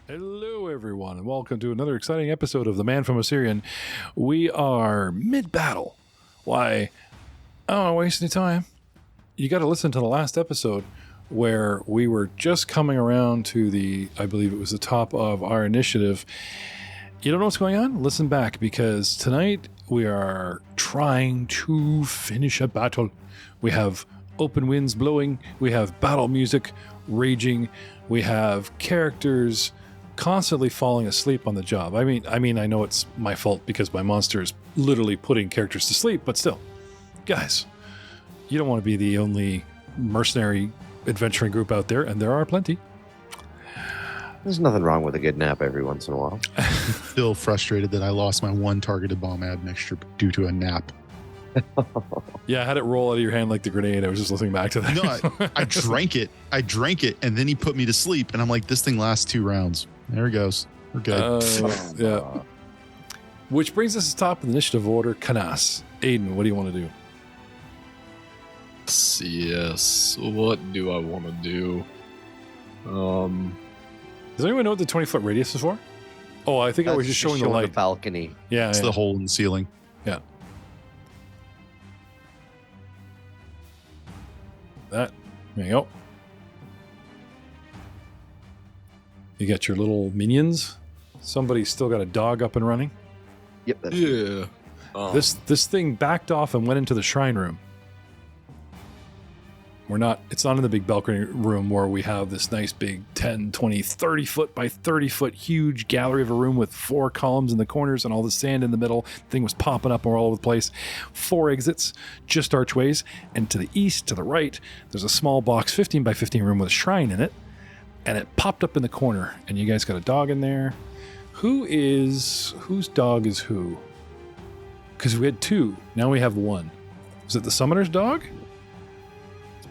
Hello, everyone, and welcome to another exciting episode of The Man from Osirion. We are mid-battle. Why, I don't want to waste any time. You got to listen to the last episode where we were just coming around to I believe it was the top of our initiative. You don't know what's going on? Listen back, because tonight we are trying to finish a battle. We have open winds blowing. We have battle music raging. We have characters constantly falling asleep on the job. I mean, I know it's my fault because my monster is literally putting characters to sleep, but still, guys, you don't want to be the only mercenary adventuring group out there, and there are plenty. There's nothing wrong with a good nap every once in a while. Still frustrated that I lost my one targeted bomb admixture due to a nap. Yeah, I had it roll out of your hand like the grenade. I was just listening back to that. No, I drank it. And then he put me to sleep, and I'm like, this thing lasts 2 rounds. There it goes. We're good. Yeah. Which brings us to the top of the initiative order. Canas. Aiden, what do you want to do? Yes. What do I want to do? Does anyone know what the 20-foot radius is for? Oh, I think I was just showing the light. The balcony. Yeah, It's the hole in the ceiling. Yeah. There you go. You got your little minions. Somebody's still got a dog up and running. Yep. That's Yeah. This thing backed off and went into the shrine room. It's not in the big balcony room where we have this nice big 10, 20, 30 foot by 30 foot huge gallery of a room with 4 columns in the corners and all the sand in the middle. Thing was popping up all over the place. 4 exits, just archways. And to the east, to the right, there's a small box 15 by 15 room with a shrine in it. And it popped up in the corner. And you guys got a dog in there. Whose dog is who? Because we had 2. Now we have 1. Is it the summoner's dog?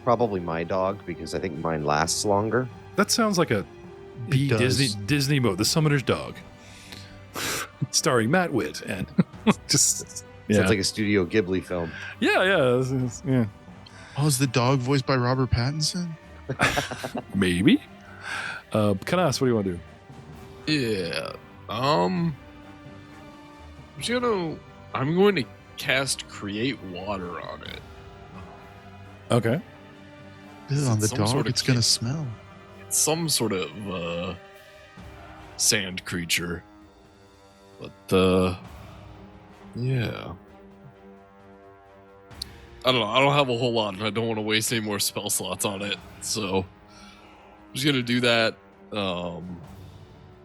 probably my dog because I think mine lasts longer. That sounds like a B Disney mode, The Summoner's Dog. Starring Matt Witt and just Sounds like a Studio Ghibli film. Yeah. Oh, is the dog voiced by Robert Pattinson? Maybe. Canas, what do you want to do? Yeah. I'm going to cast Create Water on it. Okay. Ew, on the Some dog, sort of it's going to smell. It's some sort of sand creature. But, yeah. I don't know. I don't have a whole lot, and I don't want to waste any more spell slots on it. So, I'm just going to do that.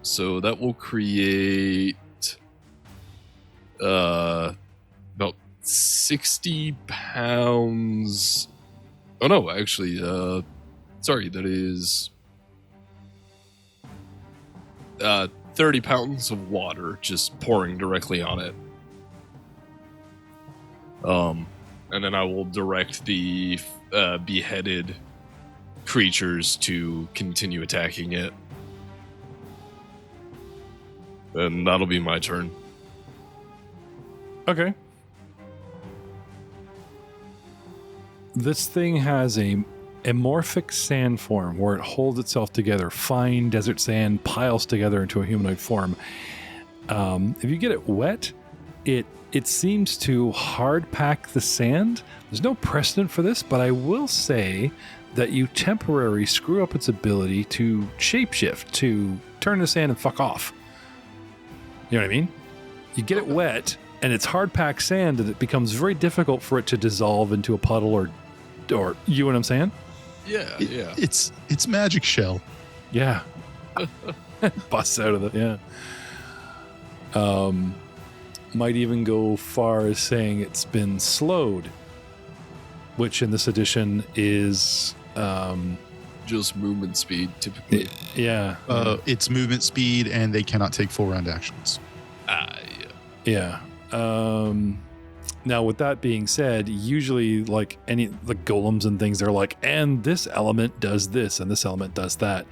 So that will create about 60 pounds. Oh no, actually, sorry, that is 30 pounds of water just pouring directly on it. And then I will direct the beheaded creatures to continue attacking it. And that'll be my turn. Okay. This thing has a amorphic sand form where it holds itself together. Fine desert sand piles together into a humanoid form. If you get it wet, it seems to hard pack the sand. There's no precedent for this, but I will say that you temporarily screw up its ability to shapeshift, to turn the sand and fuck off. You know what I mean? You get it wet, and it's hard packed sand, and it becomes very difficult for it to dissolve into a puddle or you know what I'm saying? Yeah. It's magic shell. Yeah. Busts out of it, yeah. Might even go far as saying it's been slowed, which in this edition is just movement speed, typically. Yeah. It's movement speed, and they cannot take full round actions. Yeah. Now, with that being said, usually like the golems and things, they're like, and this element does this, and this element does that.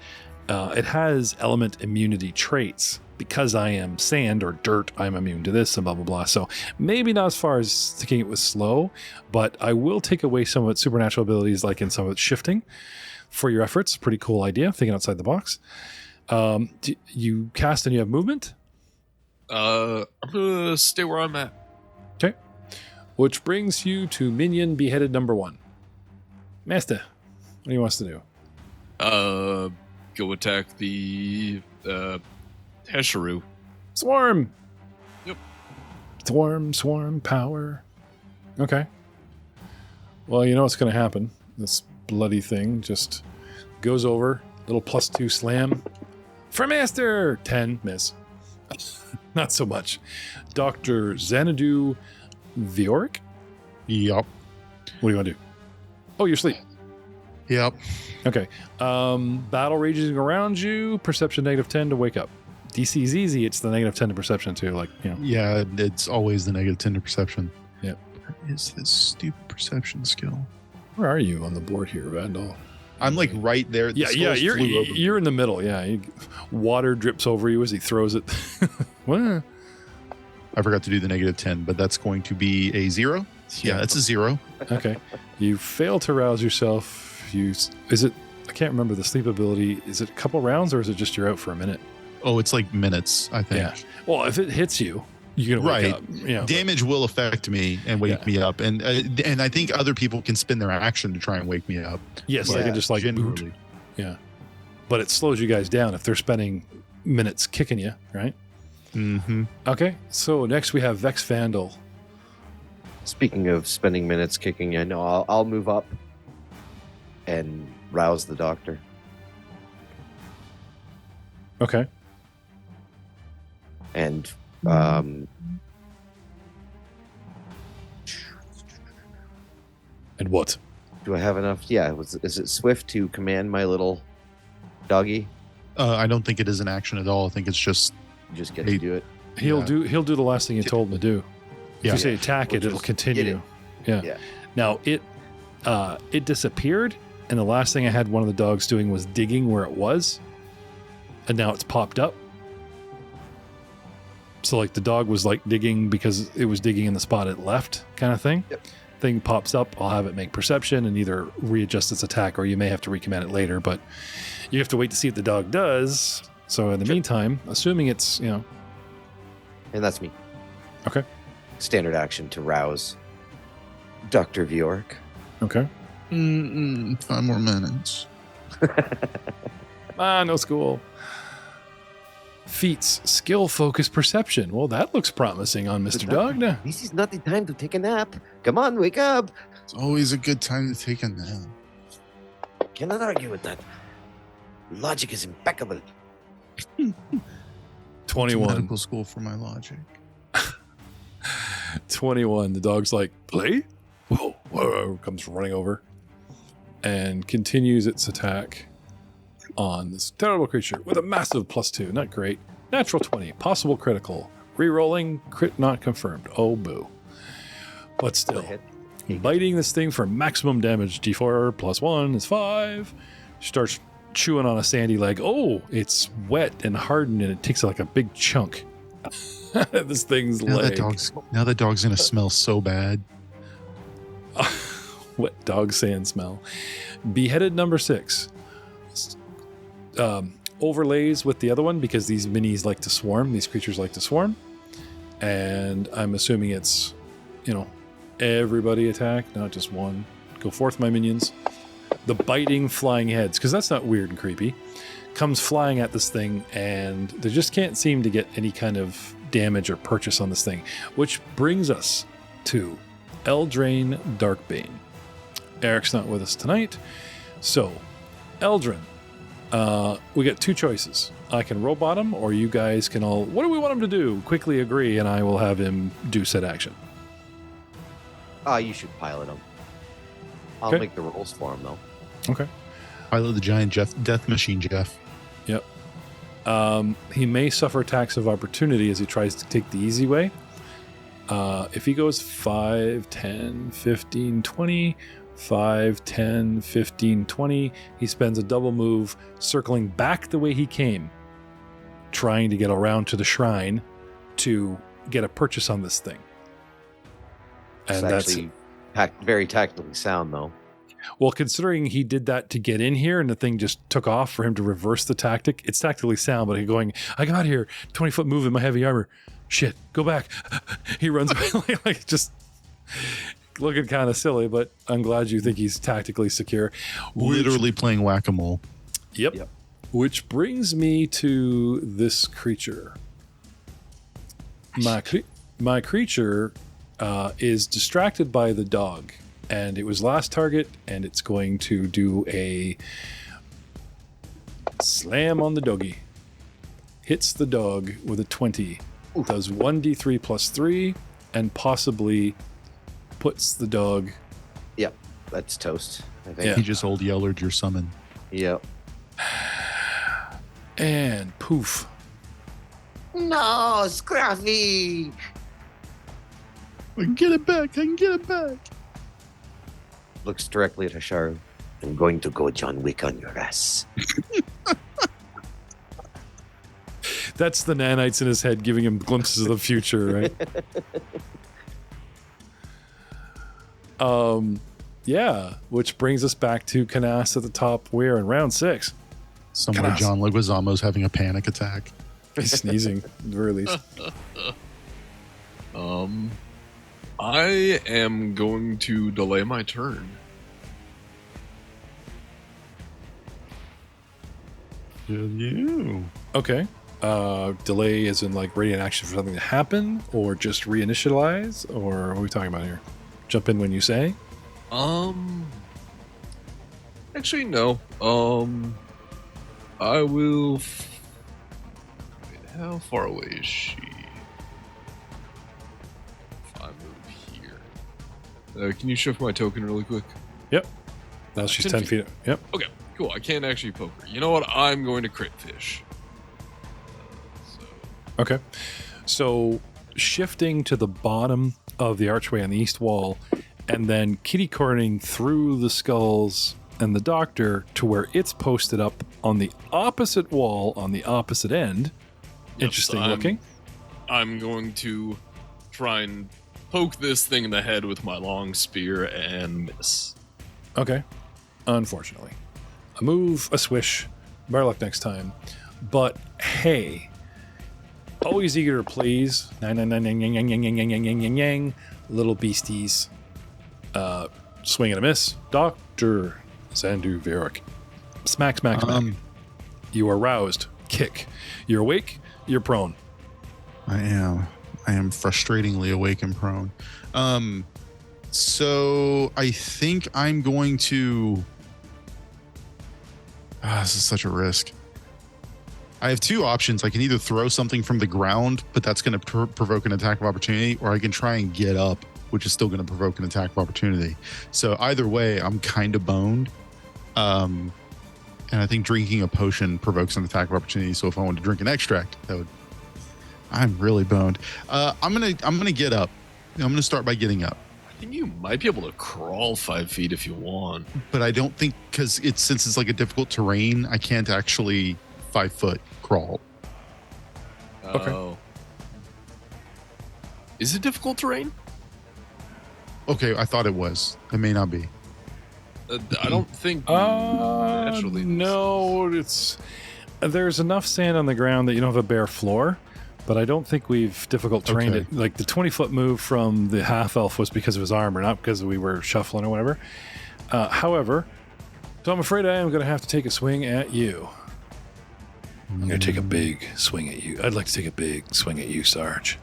It has element immunity traits. Because I am sand or dirt, I'm immune to this and blah, blah, blah. So maybe not as far as thinking it was slow, but I will take away some of its supernatural abilities, like in some of its shifting for your efforts. Pretty cool idea, thinking outside the box. You cast and you have movement? I'm gonna stay where I'm at. Okay. Which brings you to minion beheaded number 1. Master, what do you want us to do? Go attack the Hesheru. Swarm! Yep. Swarm, power. Okay. Well, you know what's going to happen. This bloody thing just goes over, little +2 slam. For Master! 10, miss. Not so much. Dr. Xanadu Vioric? Yep. What do you want to do? Oh, you're asleep. Yep. Okay. Battle raging around you. Perception -10 to wake up. DC is easy. It's the -10 to perception too. Like, you know. Yeah, it's always the -10 to perception. Yep. What is this stupid perception skill? Where are you on the board here, Vandal? I'm like right there. The Yeah, skulls flew over me. you're in the middle. Yeah, water drips over you as he throws it. What? I forgot to do the -10, but that's going to be a 0. Yeah, that's a 0. Okay, you fail to rouse yourself. I can't remember the sleep ability. Is it a couple rounds or is it just you're out for a minute? Oh, it's like minutes, I think. Yeah. Well, if it hits you, you're gonna wake Right. up. Yeah. Damage will affect me and wake me up, and I think other people can spend their action to try and wake me up. Yes, they Yeah, can just like boot. Generally. Yeah, but it slows you guys down if they're spending minutes kicking you, right? Mm-hmm. Okay, so next we have Vex Vandal. Speaking of spending minutes kicking, I know I'll move up and rouse the doctor. Okay. And And what? do I have enough? Yeah, is it swift to command my little doggy? I don't think it is an action at all. I think it's just You just get to do it. He'll Yeah. do the last thing you told him to do. If Yeah. you say attack We'll it, it'll just continue. get it. Yeah. Yeah. Now it disappeared, and the last thing I had one of the dogs doing was digging where it was, and now it's popped up. So like the dog was like digging because it was digging in the spot it left, kind of thing. Yep. Thing pops up. I'll have it make perception and either readjust its attack, or you may have to recommand it later. But you have to wait to see what the dog does. So in the meantime, assuming it's And that's me. Okay. Standard action to rouse Dr. Vioric. okay. 5 more minutes. No school. Feats, skill, focus, perception. Well, that looks promising on Mr. Dog. Now. This is not the time to take a nap. Come on, wake up. It's always a good time to take a nap. Cannot argue with that. Logic is impeccable. 21. Medical school for my logic. 21. The dog's like, play? Whoa, whoa, comes running over and continues its attack on this terrible creature with a massive +2. Not great. Natural 20. Possible critical. Rerolling. Crit not confirmed. Oh, boo. But still, Hit. biting this thing for maximum damage. D4 +1 is 5. Starts chewing on a sandy leg. Oh, it's wet and hardened, and it takes like a big chunk. This thing's Now leg. that dog's gonna smell so bad. Wet dog sand smell. Beheaded number 6. Overlays with the other one because these minis like to swarm. These creatures like to swarm. And I'm assuming it's, everybody attack, not just one. Go forth, my minions. The biting flying heads, because that's not weird and creepy, comes flying at this thing, and they just can't seem to get any kind of damage or purchase on this thing. Which brings us to Eldraine Darkbane. Eric's not with us tonight. So, Eldrin, we got 2 choices. I can robot him, or you guys can all, what do we want him to do? Quickly agree, and I will have him do said action. You should pilot him. I'll Okay. make the rolls for him, though. Okay. Pilot the giant death machine, Jeff. Yep. He may suffer attacks of opportunity as he tries to take the easy way. If he goes 5, 10, 15, 20, 5, 10, 15, 20, he spends a double move circling back the way he came, trying to get around to the shrine to get a purchase on this thing. It's And that's actually very tactically sound, though. Well, considering he did that to get in here and the thing just took off for him to reverse the tactic, it's tactically sound, but he's going, I got here, 20-foot move in my heavy armor. Shit, go back. He runs away, like just looking kind of silly, but I'm glad you think he's tactically secure. Literally playing whack-a-mole. Yep. Which brings me to this creature. My creature is distracted by the dog, and it was last target, and it's going to do a slam on the doggy. Hits the dog with a 20. Does 1d3 plus 3, and possibly puts the dog. Yep, that's toast. I think. Yeah. He just old yellered your summon. Yep. And poof. No, Scruffy! I can get it back. I can get it back. Looks directly at Hasharu. I'm going to go John Wick on your ass. That's the nanites in his head giving him glimpses of the future, right? Yeah, which brings us back to Canas at the top. We're in round 6. Somewhere Canas. John Leguizamo's having a panic attack. He's sneezing, at the very least. I am going to delay my turn. You. Okay. Delay as in like radiant action for something to happen, or just reinitialize, or what are we talking about here? Jump in when you say? Actually, no. I will. Wait, how far away is she? If I move here. Can you shift my token really quick? Yep. Now she's 10 feet. Yep. Okay, cool. I can't actually poke her. You know what? I'm going to crit fish. Okay. So shifting to the bottom of the archway on the east wall, and then kitty cornering through the skulls and the doctor to where it's posted up on the opposite wall on the opposite end. Interesting looking. I'm going to try and poke this thing in the head with my long spear and miss. Okay. Unfortunately. A move, a swish. Better luck next time. But hey, always eager to please. Yang. Little beasties. Swing and a miss. Dr. Zandu Varric. Smack. You are roused. Kick. You're awake. You're prone. I am frustratingly awake and prone. So I think I'm going to. This is such a risk. I have two options. I can either throw something from the ground, but that's going to provoke an attack of opportunity, or I can try and get up, which is still going to provoke an attack of opportunity. So either way, I'm kind of boned. And I think drinking a potion provokes an attack of opportunity. So if I wanted to drink an extract, that would. I'm really boned. I'm gonna get up. I'm gonna start by getting up. I think you might be able to crawl 5 feet if you want. But I don't think, because since it's like a difficult terrain, I can't actually 5 foot crawl. Okay. Oh. Is it difficult terrain? Okay, I thought it was. It may not be. I don't think naturally. No, it's there's enough sand on the ground that you don't have a bare floor, but I don't think we've difficult terrained it. Like the 20-foot move from the half elf was because of his armor, not because we were shuffling or whatever. However, so I'm afraid I am going to have to take a swing at you. I'm going to take a big swing at you. I'd like to take a big swing at you, Sarge.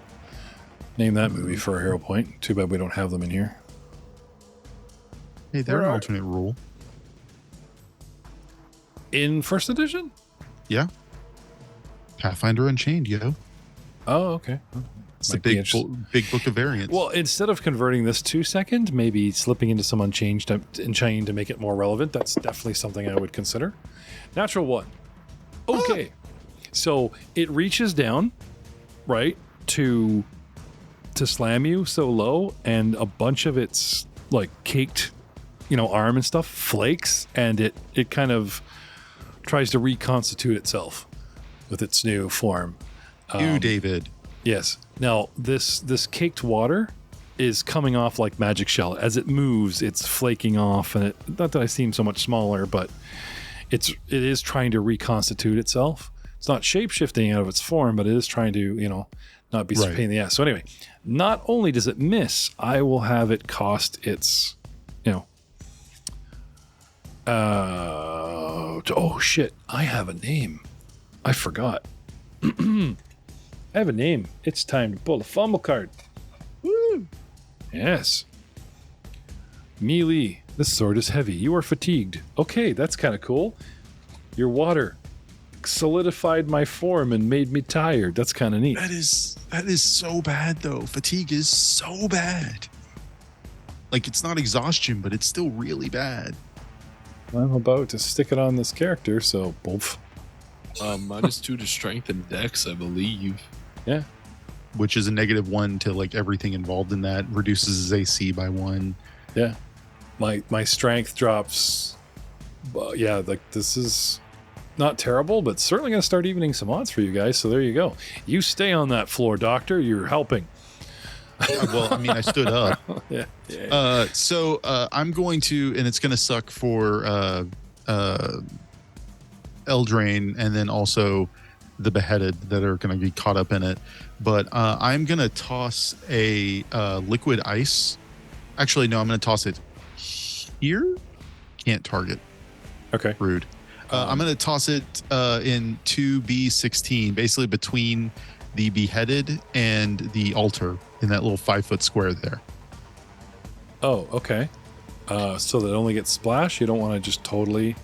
Name that movie for a hero point. Too bad we don't have them in here. Hey, they're an alternate rule. In first edition? Yeah. Pathfinder Unchained, yo. Oh, okay. It's the big book of variants. Well, instead of converting this to second, maybe slipping into some Unchained to make it more relevant. That's definitely something I would consider. Natural 1. Okay. So it reaches down, right, to slam you so low, and a bunch of its like caked, arm and stuff flakes, and it kind of tries to reconstitute itself with its new form. You, David. Yes. Now this caked water is coming off like magic shell. As it moves, it's flaking off, and not that I seem so much smaller, but it is trying to reconstitute itself. It's not shape-shifting out of its form, but it is trying to, not be a pain in the ass. So anyway, not only does it miss, I will have it cost its, oh shit, I have a name. I forgot. I have a name. It's time to pull the fumble card. Woo! Yes. Melee. This sword is heavy. You are fatigued. Okay, that's kind of cool. Your water solidified my form and made me tired. That's kind of neat. That is so bad, though. Fatigue is so bad. Like, it's not exhaustion, but it's still really bad. I'm about to stick it on this character, so both. -2 to strength and dex, I believe. Yeah. Which is a -1 to like everything involved in that. Reduces his AC by 1. Yeah. My strength drops. Yeah, like this is not terrible, but certainly going to start evening some odds for you guys. So there you go. You stay on that floor, Doctor. You're helping. Well, I mean, I stood up. Yeah. So I'm going to, and it's going to suck for Eldraine and then also the beheaded that are going to be caught up in it. But I'm going to toss a liquid ice. Actually, no, I'm going to toss it here. Can't target. Okay. Rude. I'm going to toss it in 2B16, basically between the beheaded and the altar in that little 5-foot square there. Oh, okay. So that it only gets splash? You don't want to just totally...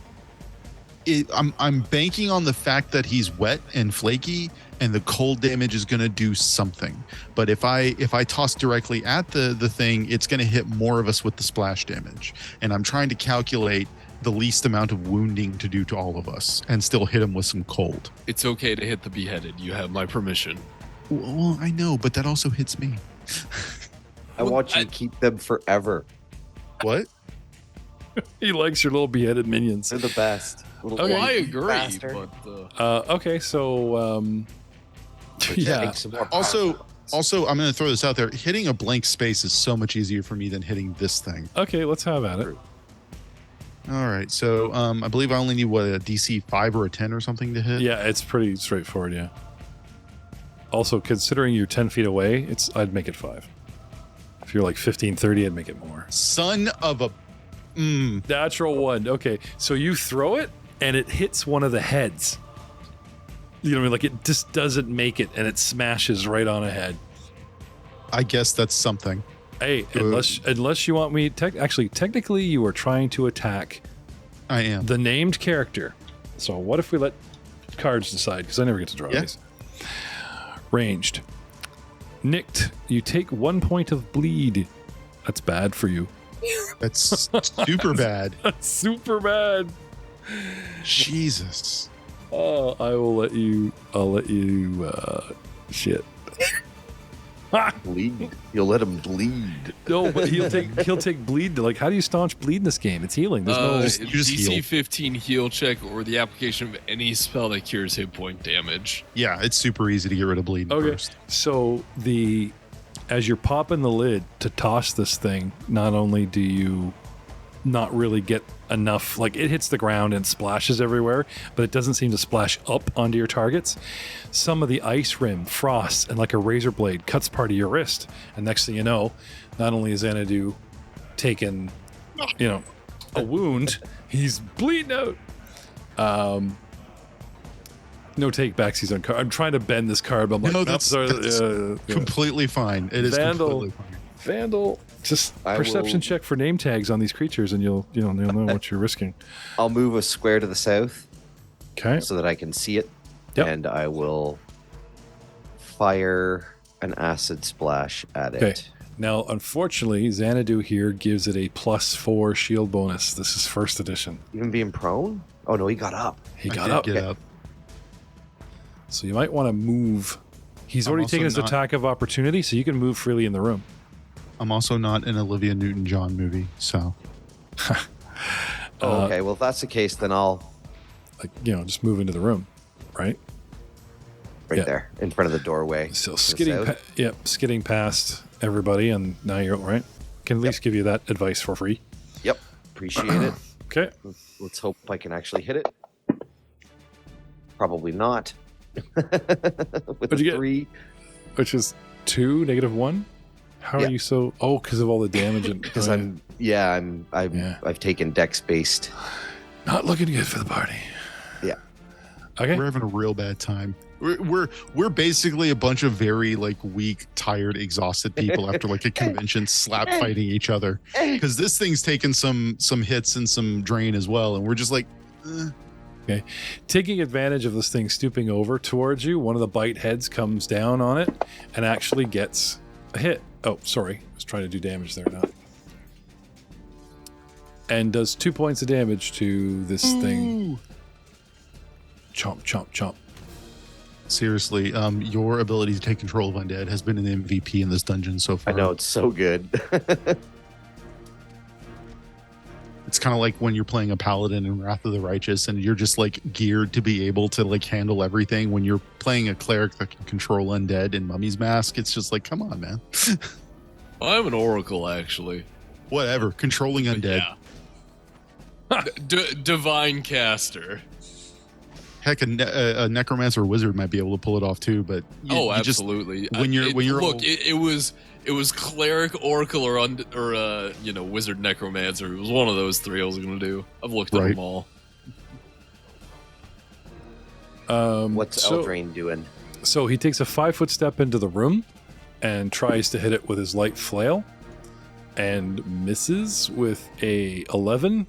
I'm banking on the fact that he's wet and flaky, and the cold damage is going to do something. But if I toss directly at the thing, it's going to hit more of us with the splash damage. And I'm trying to calculate the least amount of wounding to do to all of us and still hit him with some cold. It's okay to hit the beheaded. You have my permission. Well, I know, but that also hits me. I want you to keep them forever. What? He likes your little beheaded minions. They're the best. Okay. Well, I agree, Bastard. but Okay, so yeah. Make some more Also, power. I'm going to throw this out there. Hitting a blank space is so much easier for me than hitting this thing. Okay, let's have at it. All right, so I believe I only need, a DC 5 or a 10 or something to hit? Yeah, it's pretty straightforward, yeah. Also, considering you're 10 feet away, I'd make it 5. If you're like 15, 30, I'd make it more. Son of a... Natural 1. Okay, so you throw it, and it hits one of the heads. You know what I mean? Like, it just doesn't make it, and it smashes right on a head. I guess that's something. Hey, unless you want me... technically, you are trying to attack I am. the named character. So what if we let cards decide? Because I never get to draw these. Ranged. Nicked. You take 1 point of bleed. That's bad for you. That's super bad. That's super bad. Jesus. Oh, I'll let you shit. Bleed. You'll let him bleed. No, but he'll take bleed. Like, how do you staunch bleed in this game? It's healing. There's no you just DC heal. 15 heal check or the application of any spell that cures hit point damage. Yeah, it's super easy to get rid of bleeding first. So as you're popping the lid to toss this thing, not only do you not really get enough, like it hits the ground and splashes everywhere, but it doesn't seem to splash up onto your targets. Some of the ice rim frosts and like a razor blade cuts part of your wrist, and next thing you know, not only is Xanadu taken a wound, he's bleeding out. No take backs. He's on card. I'm trying to bend this card, but I'm like, No, that's completely fine. It is completely fine. Vandal, just perception check for name tags on these creatures, and you'll know what you're risking. I'll move a square to the south. Okay. So that I can see it. Yep. And I will fire an acid splash at it. Okay. Now, unfortunately, Xanadu here gives it a +4 shield bonus. This is first edition. Even being prone? Oh no, he got up. He I got did up. Get up. So you might want to move. He's I'm already also taken his not- attack of opportunity, so you can move freely in the room. I'm also not an Olivia Newton-John movie, so... Okay, well if that's the case, then I'll Just move into the room, right? right Yeah. there in front of the doorway. So to the south. skidding past everybody, and now you're all right. Can at least give you that advice for free. Yep. Appreciate it. Okay. Let's hope I can actually hit it. Probably not. With What'd you a 3. Which is 2, -1. How are you so? Oh, because of all the damage and Because I've taken dex based. not looking good for the party. Yeah. Okay. We're having a real bad time. We're basically a bunch of very like weak, tired, exhausted people after like a convention slap fighting each other. Because this thing's taken some hits and some drain as well, and we're just like. Okay. Taking advantage of this thing stooping over towards you, one of the bite heads comes down on it and actually gets a hit. Oh, sorry. I was trying to do damage there, not. And does 2 points of damage to this thing. Chomp, chomp, chomp. Seriously, your ability to take control of undead has been an MVP in this dungeon so far. I know, it's so good. It's kind of like when you're playing a paladin in Wrath of the Righteous and you're just like geared to be able to like handle everything. When you're playing a cleric that can control undead in Mummy's Mask, it's just like, come on, man. I'm an oracle, actually. Whatever, controlling undead. Yeah. Divine caster. Heck, a necromancer wizard might be able to pull it off too, but absolutely. It was cleric, oracle, or wizard necromancer. It was one of those 3 I was going to do. I've looked at them all. What's Eldraine doing? So he takes a 5-foot step into the room and tries to hit it with his light flail, and misses with a 11,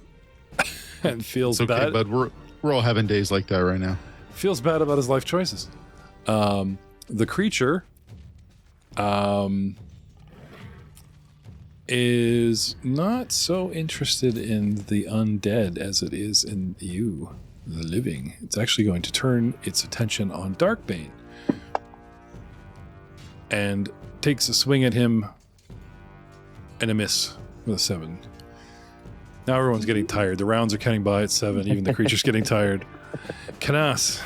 and feels it's okay, bad. But we're all having days like that right now. Feels bad about his life choices. The creature is not so interested in the undead as it is in you, the living. It's actually going to turn its attention on Darkbane and takes a swing at him and a miss with a 7. Now everyone's getting tired. The rounds are counting by at 7. Even the creature's getting tired. Canas.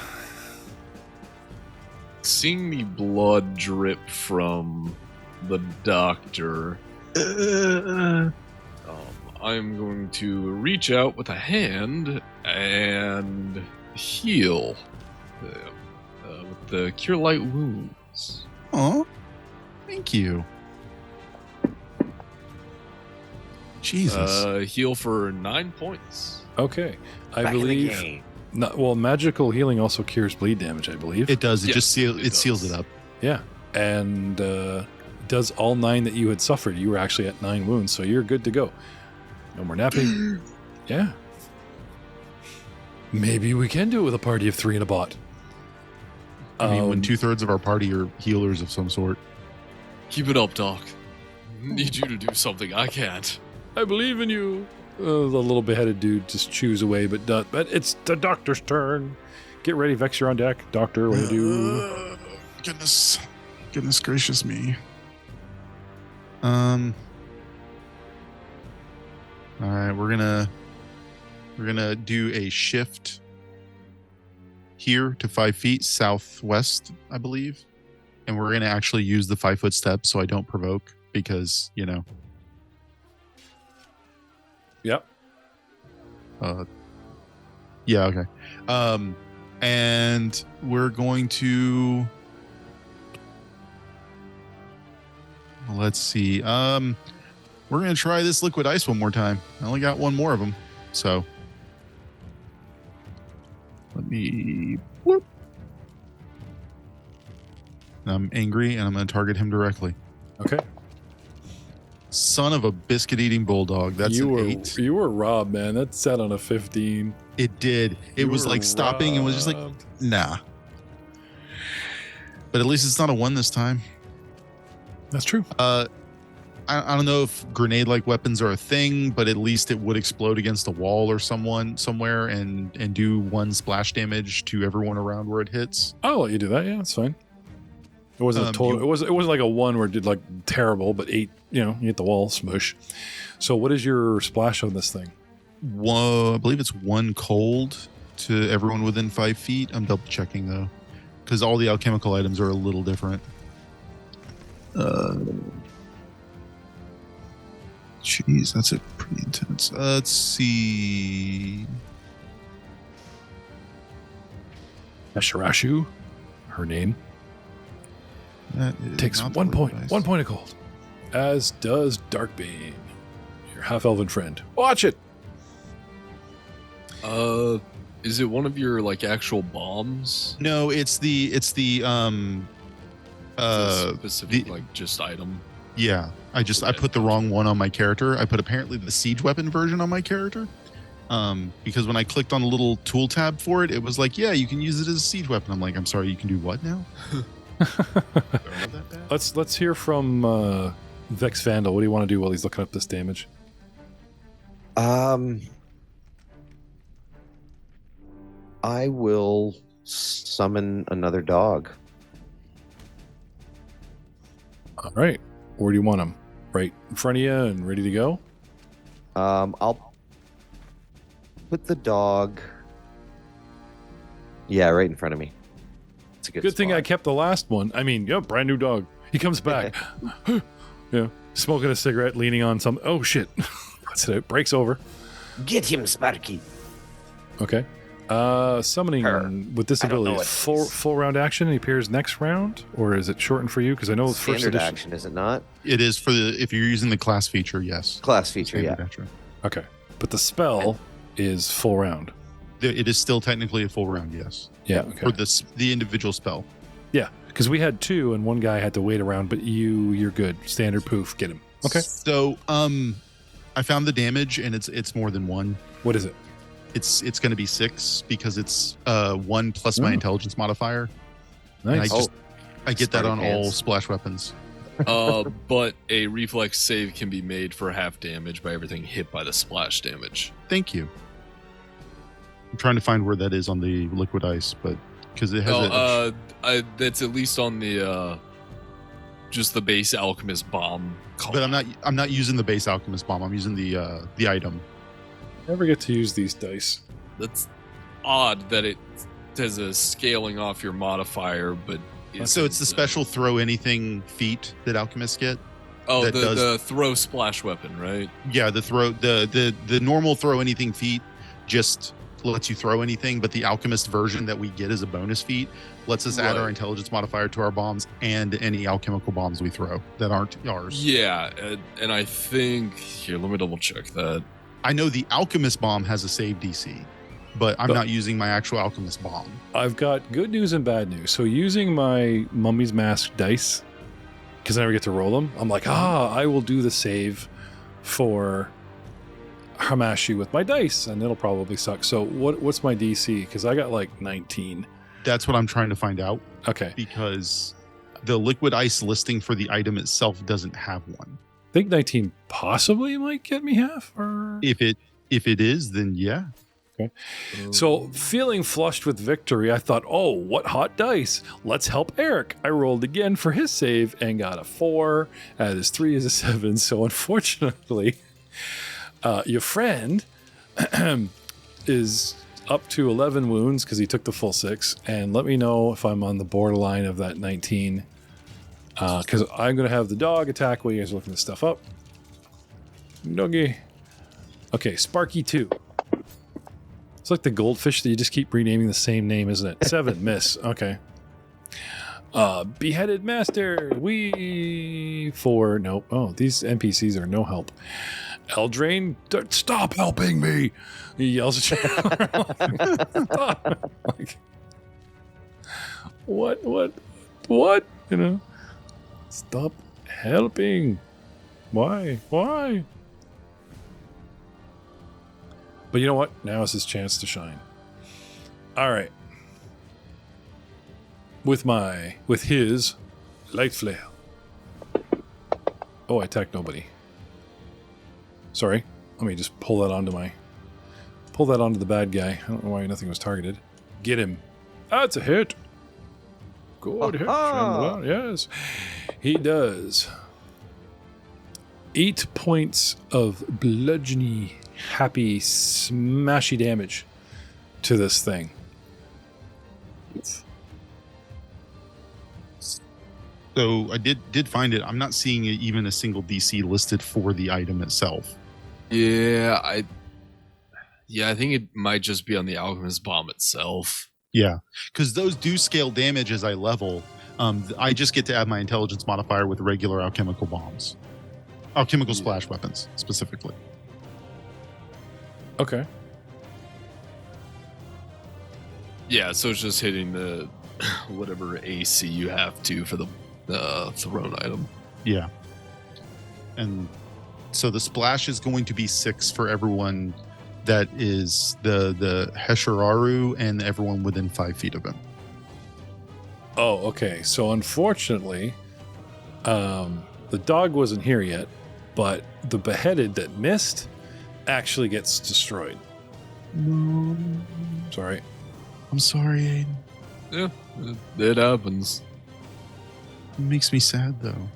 Seeing the blood drip from the doctor, I'm going to reach out with a hand and heal with the Cure Light Wounds. Oh, thank you. Jesus. Heal for 9 points. Okay. I Back in the believe. game. Magical healing also cures bleed damage, I believe. It does. It Yes, just seals does. it up. Yeah. And does all 9 that you had suffered. You were actually at 9 wounds, so you're good to go. No more napping. Yeah. Maybe we can do it with a party of 3 and a bot. I mean, when 2/3 of our party are healers of some sort. Keep it up, Doc. Need you to do something I can't. I believe in you. The little beheaded dude just chews away, but it's the doctor's turn. Get ready, Vex, you're on deck. Doctor, what do you do? Goodness gracious me. All right, we're gonna do a shift here to 5 feet southwest, I believe, and we're gonna actually use the 5-foot step so I don't provoke because Yep. Yeah, okay. And we're going to let's see. We're gonna try this liquid ice one more time. I only got 1 more of them, so let me. Whoop. I'm angry, and I'm gonna target him directly. Okay. Son of a biscuit-eating bulldog. That's an 8. You were robbed, man. That sat on a 15. It did. It was were like stopping and was just like, robbed. nah. But at least it's not a 1 this time. That's true. I don't know if grenade-like weapons are a thing, but at least it would explode against a wall or somewhere and do 1 splash damage to everyone around where it hits. I'll let you do that. Yeah, that's fine. It wasn't a total. It wasn't like a 1 where it did like terrible, but 8. You hit the wall, smush. So, what is your splash on this thing? I believe it's 1 cold to everyone within 5 feet. I'm double checking though, because all the alchemical items are a little different. Jeez, that's a pretty intense. Let's see. Ashirashu, her name, That is takes not the 1 liquid point. ice. 1 point of cold. As does Darkbane, your half-elven friend. Watch it! Is it one of your like actual bombs? No, it's the Specific like just item. yeah. I put the wrong one on my character. I put apparently the siege weapon version on my character. Because when I clicked on the little tool tab for it, it was like, yeah, you can use it as a siege weapon. I'm like, I'm sorry, you can do what now? Let's hear from Vex Vandal. What do you want to do while he's looking up this damage? I will summon another dog. All right. Where do you want him? Right in front of you and ready to go? I'll put the dog. Yeah, right in front of me. It's a Good thing I kept the last one. I mean, yeah, brand new dog. He comes back. Yeah, smoking a cigarette, leaning on some. Oh shit! That's it. Breaks over. Get him, Sparky. Okay. Summoning Her. with this I don't know ability what is it is. full round action. He appears next round, or is it shortened for you? Because I know the first Standard edition. action, is it not? It is for the if you're using the class feature, yes. Class feature, yeah. Standard action. Okay, but the spell is full round. It is still technically a full round, yes. Yeah. Okay. For the individual spell. Yeah, because we had two, and one guy had to wait around, but you're good. Standard poof, get him. Okay. So I found the damage, and it's more than one. What is it? It's going to be 6 because it's 1 plus my Oh. intelligence modifier. And Nice. I get that Smarty on all pants. splash weapons. But a reflex save can be made for half damage by everything hit by the splash damage. Thank you. I'm trying to find where that is on the liquid ice, but because it has That's at least on the just the base alchemist bomb. but I'm not using the base alchemist bomb. I'm using the item. Never get to use these dice. That's odd that it has a scaling off your modifier, but So it's the special throw anything feat that alchemists get. Oh, that the throw splash weapon, right? Yeah, the normal throw anything feat just lets you throw anything, but the alchemist version that we get as a bonus feat lets us add our Right. intelligence modifier to our bombs and any alchemical bombs we throw that aren't ours. Yeah, and I think here, let me double check that. I know the alchemist bomb has a save DC, but I'm not using my actual alchemist bomb. I've got good news and bad news. So using my Mummy's Mask dice, because I never get to roll them, I'm like, I will do the save for Hamashi with my dice, and it'll probably suck. So what's my DC? Because I got like 19. That's what I'm trying to find out Okay. because the liquid ice listing for the item itself doesn't have one. I think 19 possibly might get me half. Or If it is, then yeah. So, feeling flushed with victory, I thought, oh, what hot dice. Let's help Eric. I rolled again for his save and got a 4. His 3 is a 7. So, unfortunately, your friend is up to 11 wounds because he took the full 6. And let me know if I'm on the borderline of that 19. Because I'm going to have the dog attack while you guys are looking this stuff up. Doggy. Okay, Sparky 2. It's like the goldfish that you just keep renaming the same name, isn't it? 7, miss. Okay. Beheaded Master. 4. Nope. Oh, these NPCs are no help. Eldraine, stop helping me. He yells at you. Stop. Like, what? You know? Stop helping. Why? But you know what? Now is his chance to shine. All right. With his light flail. Oh, I attacked nobody. Sorry. Let me just pull that onto the bad guy. I don't know why nothing was targeted. Get him. That's a hit. Good hit. Aha! Yes. He does 8 points of bludgeony, happy, smashy damage to this thing. So I did find it. I'm not seeing even a single DC listed for the item itself. Yeah, I think it might just be on the Alchemist Bomb itself. Yeah, because those do scale damage as I level. I just get to add my intelligence modifier with regular alchemical bombs. Alchemical splash weapons, specifically. Okay. Yeah, so it's just hitting the whatever AC you have to for the thrown item. Yeah. And so the splash is going to be 6 for everyone that is the Heshiraru and everyone within 5 feet of him. Oh, okay. So unfortunately, the dog wasn't here yet, but the beheaded that missed actually gets destroyed. No. Sorry. I'm sorry, Aiden. Yeah, it happens. It makes me sad, though.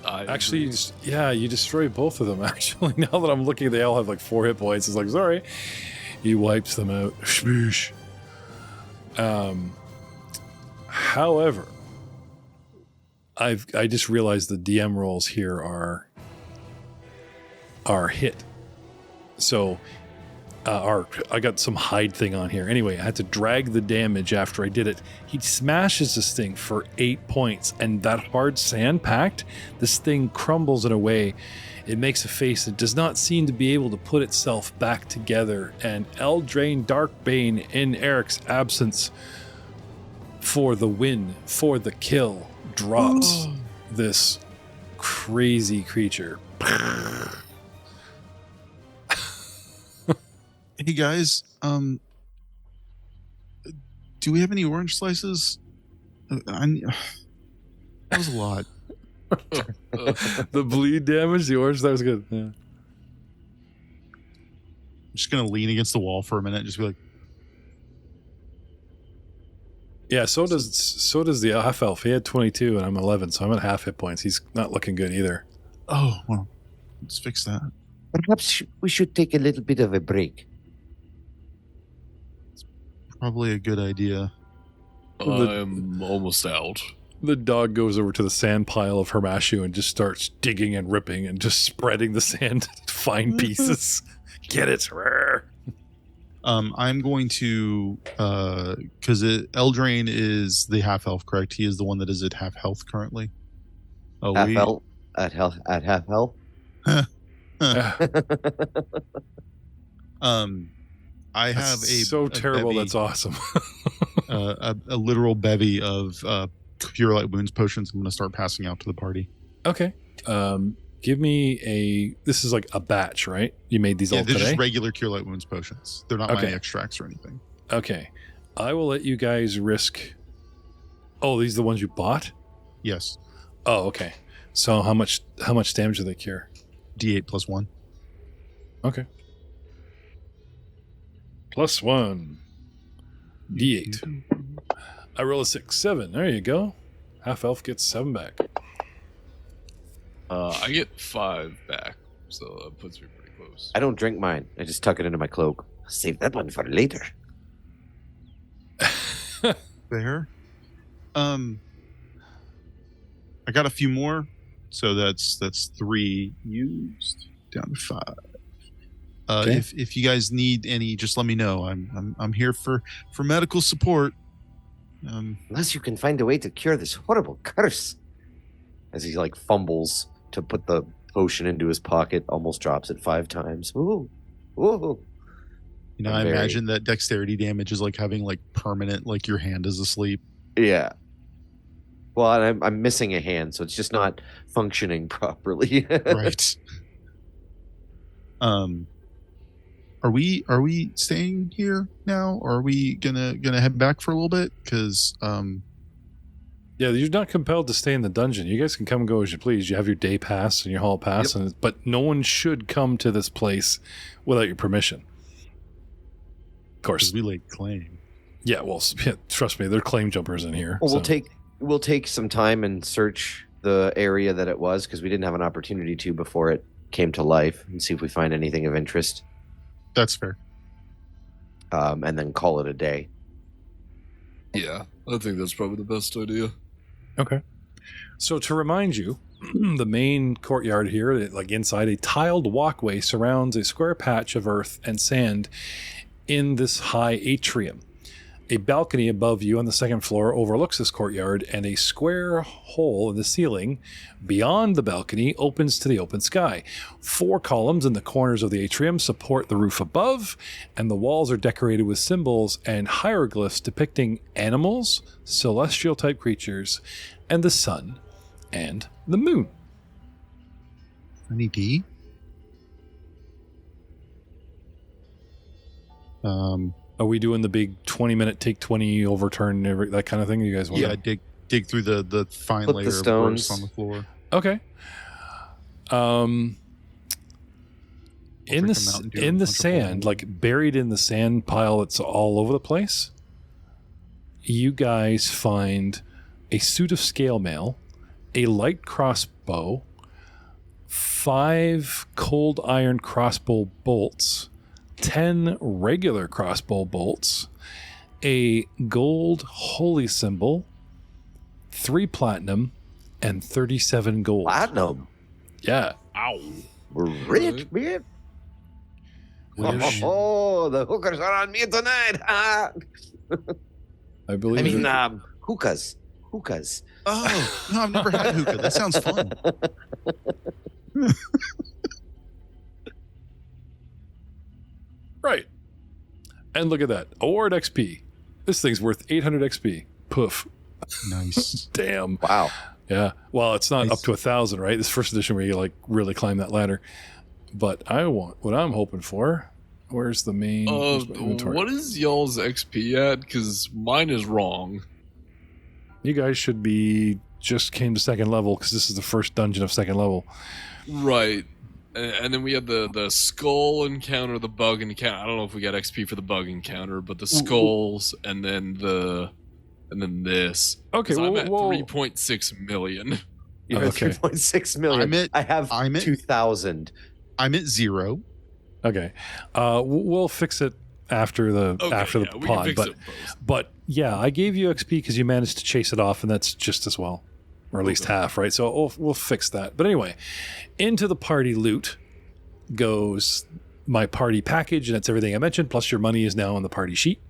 Actually, you destroyed both of them, actually. Now that I'm looking, they all have like 4 hit points. It's like, sorry. He wipes them out. Shmoosh. However, I just realized the DM rolls here are hit. So I got some hide thing on here. Anyway, I had to drag the damage after I did it. He smashes this thing for 8 points, and that hard sand pact, this thing crumbles in a way. It makes a face that does not seem to be able to put itself back together. And Eldraine Darkbane, in Eric's absence, for the win, for the kill, drops this crazy creature. Hey guys, do we have any orange slices? That was a lot. The bleed damage, the orange, that was good. Yeah. I'm just gonna lean against the wall for a minute and just be like, Yeah, so does the half elf. He had 22 and I'm 11, so I'm at half hit points. He's not looking good either. oh, well, let's fix that. Perhaps we should take a little bit of a break. Probably a good idea. I'm almost out. The dog goes over to the sand pile of Hermashu and just starts digging and ripping and just spreading the sand into fine pieces. Get it? I'm going to, because Eldraine is the half elf, correct? He is the one that is at half health currently. Oh, Half health at half health. I have so terrible. bevy, That's awesome. a literal bevy of Cure Light Wounds potions. I'm going to start passing out to the party. Okay. Give me this is like a batch, right? You made these all they're today? just regular Cure Light Wounds potions. They're not Okay. my extracts or anything. Okay. I will let you guys risk. Oh, these are the ones you bought? Yes. Oh, okay. So how much damage do they cure? D8 plus 1. Okay. +1. D8. I roll a 6, 7. There you go. Half elf gets 7 back. I get 5 back, so that puts me pretty close. I don't drink mine. I just tuck it into my cloak. Save that one for later. Fair. I got a few more, so that's 3 used, down to 5. Okay. If you guys need any, just let me know. I'm here for medical support. Unless you can find a way to cure this horrible curse. As he like fumbles to put the potion into his pocket, almost drops it 5 times. Ooh. Ooh. You know, I imagine that dexterity damage is like having like permanent, like your hand is asleep. Yeah. Well, and I'm missing a hand, so it's just not functioning properly. Right. Are we staying here now, or are we gonna head back for a little bit? Because Yeah, you're not compelled to stay in the dungeon. You guys can come and go as you please. You have your day pass and your hall pass, but no one should come to this place without your permission. Of course. we laid claim. Yeah, well, trust me, they're claim jumpers in here. Well, so. we'll take some time and search the area that it was, because we didn't have an opportunity to before it came to life, and see if we find anything of interest. That's fair. And then call it a day. Yeah, I think that's probably the best idea. Okay. So to remind you, the main courtyard here, like inside a tiled walkway, surrounds a square patch of earth and sand in this high atrium. A balcony above you on the second floor overlooks this courtyard, and a square hole in the ceiling beyond the balcony opens to the open sky. 4 columns in the corners of the atrium support the roof above, and the walls are decorated with symbols and hieroglyphs depicting animals, celestial-type creatures, and the sun and the moon. Any D? Are we doing the big 20-minute take 20 overturn, that kind of thing? You guys want? Yeah, dig through the fine Flip layer the of stones earth on the floor. Okay. In I'll freak 'em out and do a the bunch of sand, holes. like buried in the sand pile that's all over the place, you guys find a suit of scale mail, a light crossbow, 5 cold iron crossbow bolts, 10 regular crossbow bolts, a gold holy symbol, 3 platinum, and 37 gold. Platinum. Yeah. Ow. We're rich, man. Which Oh, the hookers are on me tonight. I believe. Hookahs. Hookahs. Oh, no, I've never had hookah. That sounds fun. Right. And look at that. Award XP. This thing's worth 800 XP. Poof. Nice. Damn. Wow. Yeah. Well, it's not Nice. up to 1,000, right? This first edition where you like really climb that ladder. But I want what I'm hoping for. Where's the main? Where's my inventory? What is y'all's XP at? Because mine is wrong. You guys should be just came to second level because this is the first dungeon of second level. Right. And then we had the skull encounter, the bug encounter. I don't know if we got XP for the bug encounter, but the skulls and then this. Okay, So I'm at well, 3.6 million. You have Okay. 3.6 million. I have I'm at- 2,000. I'm at 0. okay. We'll fix it after the Okay, after yeah, the we can pod, fix but it both. but yeah, I gave you XP because you managed to chase it off, and that's just as well, or at least Okay. half, right? So we'll fix that. But anyway, into the party loot goes my party package, and that's everything I mentioned. Plus, your money is now on the party sheet.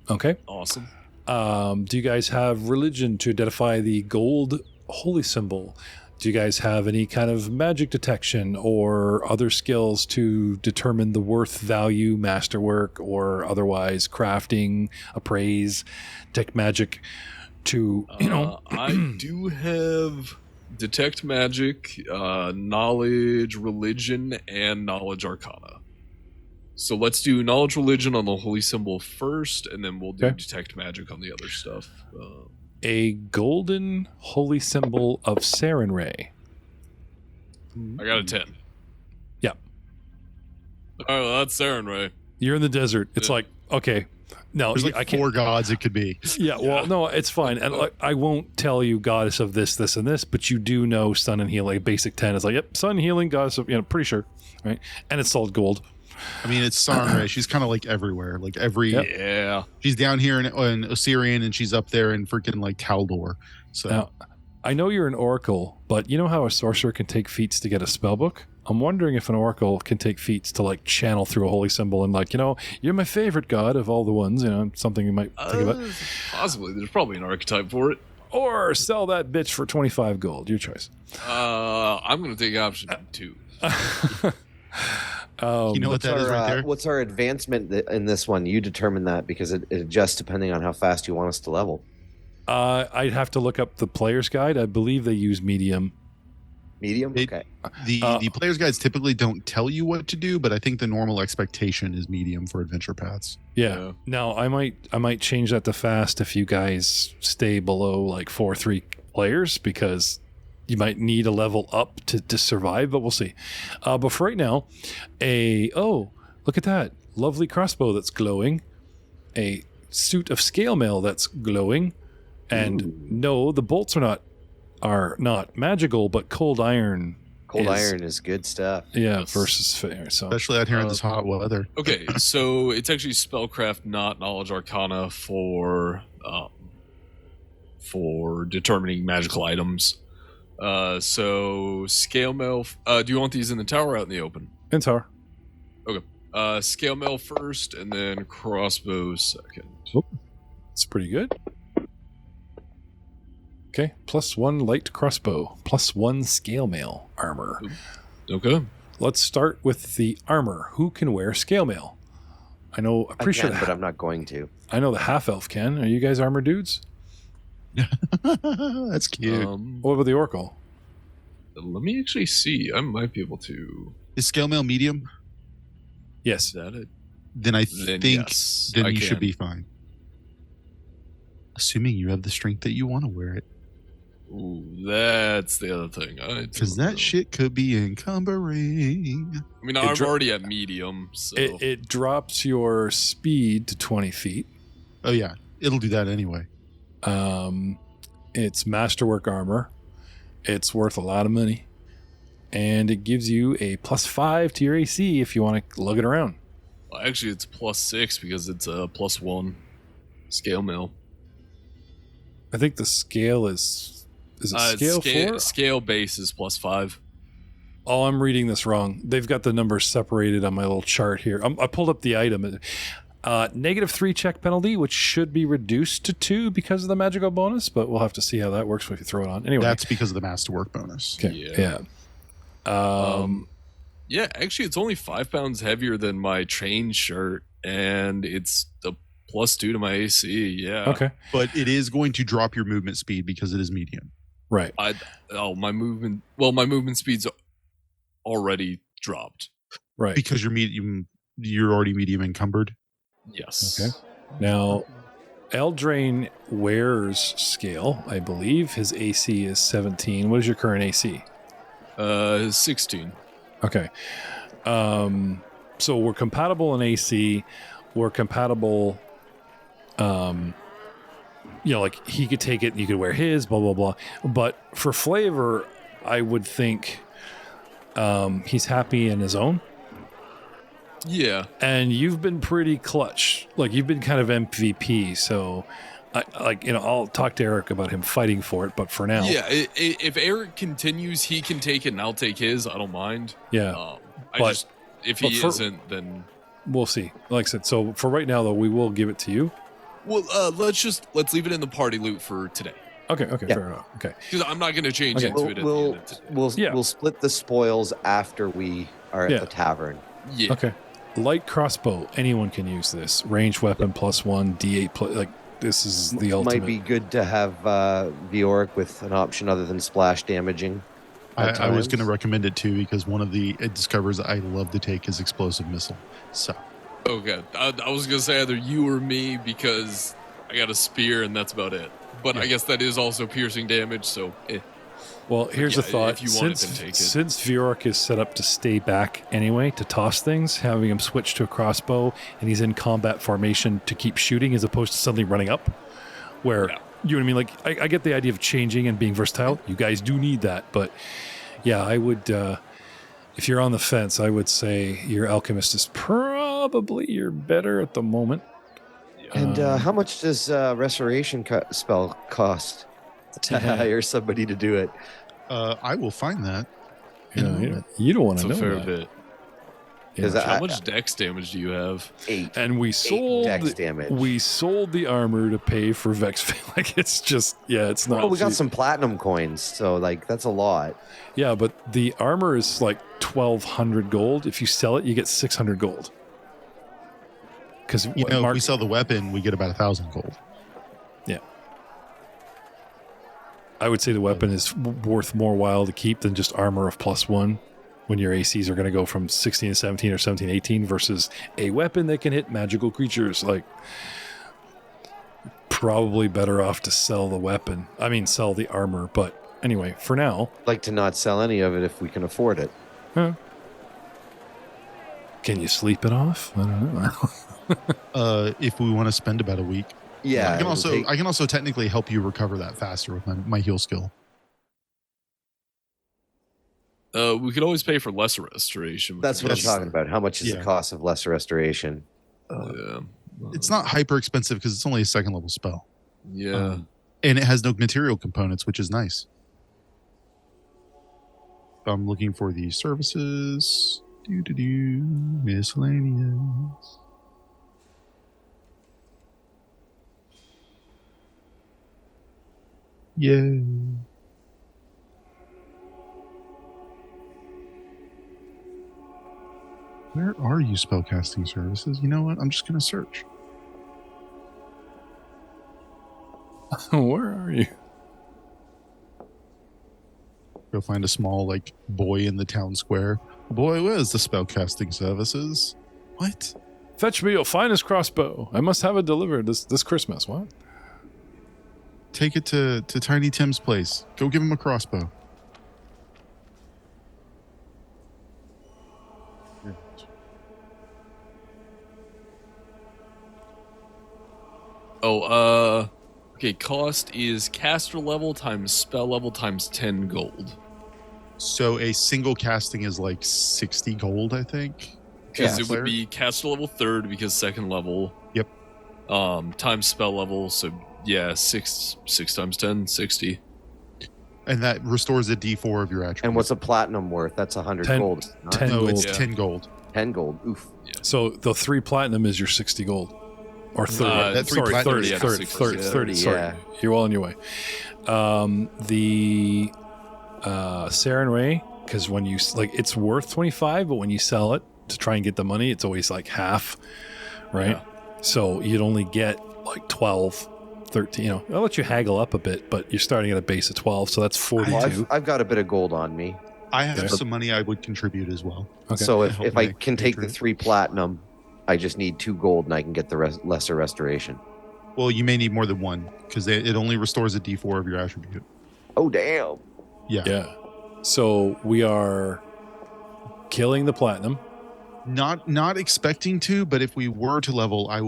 Okay. Awesome. Do you guys have religion to identify the gold holy symbol? Do you guys have any kind of magic detection or other skills to determine the worth, value, masterwork, or otherwise crafting, appraise, tech magic to, I do have detect magic, knowledge, religion, and knowledge arcana. So let's do knowledge religion on the holy symbol first, and then we'll do Okay. detect magic on the other stuff. a golden holy symbol of Sarenrae. I got a 10. Yeah. Oh, well, that's Sarenrae. You're in the desert. It's Yeah. like, okay, no, There's I like can't. 4 gods it could be. Yeah, well, no, it's fine. And like, I won't tell you goddess of this, this, and this, but you do know sun and healing. Basic 10 is like, yep, sun, healing, goddess of, pretty sure, right? And it's solid gold. I mean, it's Sarenrae. She's kind of like everywhere. Like every, Yep. Yeah. she's down here in Osirion, and she's up there in freaking like Taldor. So Now, I know you're an oracle, but you know how a sorcerer can take feats to get a spell book? I'm wondering if an oracle can take feats to like channel through a holy symbol and like, you're my favorite god of all the ones, something you might think about. Possibly. There's probably an archetype for it. Or sell that bitch for 25 gold. Your choice. I'm going to take option 2. you know what that is right there? What's our advancement in this one? You determine that because it adjusts depending on how fast you want us to level. I'd have to look up the player's guide. I believe they use medium. Medium? It- Okay. The player's guides typically don't tell you what to do, but I think the normal expectation is medium for adventure paths. Yeah. Now I might change that to fast if you guys stay below like 4-3 players because you might need a level up to survive, but we'll see. But for right now, look at that lovely crossbow that's glowing, a suit of scale mail that's glowing, and no, the bolts are not magical, but cold iron. Cold iron is good stuff. Yeah, Yes. versus fair. So Especially out here in this hot weather. Okay, so it's actually spellcraft, not knowledge arcana for for determining magical items. So scale mail. Do you want these in the tower or out in the open? In tower. Scale mail first, and then crossbow second. It's pretty good. Okay, +1 light crossbow, +1 scale mail armor. Okay. Let's start with the armor. Who can wear scale mail? I know. I'm pretty sure, but I'm not going to. I know the half elf can. Are you guys armor dudes? That's cute. What about the oracle? Let me actually see. I might be able to. Is scale mail medium? Yes. Is that it? Then I think yes, then I you can. should be fine. Assuming you have the strength that you want to wear it. Ooh, that's the other thing. Because that shit could be encumbering. I mean, I'm already at medium, so It drops your speed to 20 feet. Oh yeah, it'll do that anyway. It's masterwork armor. It's worth a lot of money. And it gives you a +5 to your AC if you want to lug it around. Well, actually, it's +6 because it's a +1 scale mail. I think the scale is it scale 4? Scale base is +5. Oh, I'm reading this wrong. They've got the numbers separated on my little chart here. I pulled up the item. -3 check penalty, which should be reduced to 2 because of the magical bonus, but we'll have to see how that works if you throw it on. Anyway, That's because of the masterwork bonus. okay. Yeah. Yeah, actually, it's only 5 pounds heavier than my chain shirt, and it's a +2 to my AC. Yeah. Okay. But it is going to drop your movement speed because it is medium. Right. My movement. Well, my movement speed's already dropped. Right. Because you're already medium encumbered. Yes. Okay. Now, Eldraine wears scale, I believe. His AC is 17. What is your current AC? 16. Okay. So we're compatible in AC. We're compatible. Like he could take it and you could wear his, blah, blah, blah. But for flavor, I would think he's happy in his own. Yeah. And you've been pretty clutch. Like, you've been kind of MVP. So, I'll talk to Eric about him fighting for it. But for now. Yeah. If Eric continues, he can take it and I'll take his. I don't mind. Yeah. If he isn't, then. We'll see. Like I said, so for right now, though, we will give it to you. Well, let's leave it in the party loot for today. Okay, Yeah. fair enough. Okay. Because I'm not going to change Okay. into it at the end of today. We'll split the spoils after we are at the tavern. Yeah. Okay. Light crossbow. Anyone can use this. Ranged weapon +1, D8 this is the ultimate. Might be good to have Vioric with an option other than splash damaging. I was going to recommend it too because one of the discovers I love to take is explosive missile. So. Okay. I was going to say either you or me because I got a spear and that's about it. But I guess that is also piercing damage, so Well, here's a thought. If you want it, then take it. Since Vioric is set up to stay back anyway, to toss things, having him switch to a crossbow, and he's in combat formation to keep shooting as opposed to suddenly running up, where, you know what I mean? Like, I get the idea of changing and being versatile. You guys do need that. But, yeah, I would, if you're on the fence, I would say your Alchemist is probably your better at the moment. And how much does Restoration spell cost to hire somebody to do it? I will find that. You don't want to know a fair that. bit. Because How much dex damage do you have? 8. And we sold dex damage. We sold the armor to pay for Vex. Like, it's just, it's not. Well, we got cheap. some platinum coins, so that's a lot. Yeah, but the armor is like 1,200 gold. If you sell it, you get 600 gold. Because if we sell the weapon, we get about 1,000 gold. Yeah, I would say the weapon is worth more while to keep than just armor of +1. When your ACs are going to go from 16 to 17 or 17 to 18 versus a weapon that can hit magical creatures, like, probably better off to sell the weapon. I mean, sell the armor. But anyway, for now, I'd like to not sell any of it if we can afford it. huh? Can you sleep it off? I don't know. If we want to spend about a week. Yeah. I can also technically help you recover that faster with my heal skill. We could always pay for lesser restoration. That's what I'm talking about. How much is the cost of lesser restoration? It's not hyper expensive because it's only a 2nd level spell. Yeah. And it has no material components, which is nice. I'm looking for the services. Miscellaneous. Yay. Where are you, spellcasting services? You know what? I'm just going to search. Where are you? Go find a small, like, boy in the town square. Boy, where's the spellcasting services? What? Fetch me your finest crossbow. I must have it delivered this Christmas. What? Take it to Tiny Tim's place. Go give him a crossbow. Okay, cost is caster level times spell level times 10 gold. So a single casting is like 60 gold, I think. Because Yeah. it would be caster level 3rd because 2nd level. Yep. Times spell level, so yeah, 6 times 10, 60. And that restores a D4 of your attribute. And what's a platinum worth? That's 100 10 gold. Not 10 No, it's gold. 10 gold. 10 gold. Oof. So the 3 platinum is your 60 gold. Or 30. That's sorry, 30, 30, yeah, 30, 60, 30, yeah. 30, sorry. Yeah. You're well on your way. The Saren Ray, because when you, like, it's worth 25, but when you sell it to try and get the money, it's always like half, right? Yeah. So you'd only get like 12, 13, you know, I'll let you haggle up a bit, but you're starting at a base of 12, so that's 42. Well, I've got a bit of gold on me. I have Yeah. some money I would contribute as well. Okay. So Help if I my can take the patron. 3 platinum, I just need 2 gold and I can get the lesser restoration. Well, you may need more than one because it only restores a D4 of your attribute. Oh, damn. Yeah. Yeah. So we are killing the platinum. Not expecting to, but if we were to level, I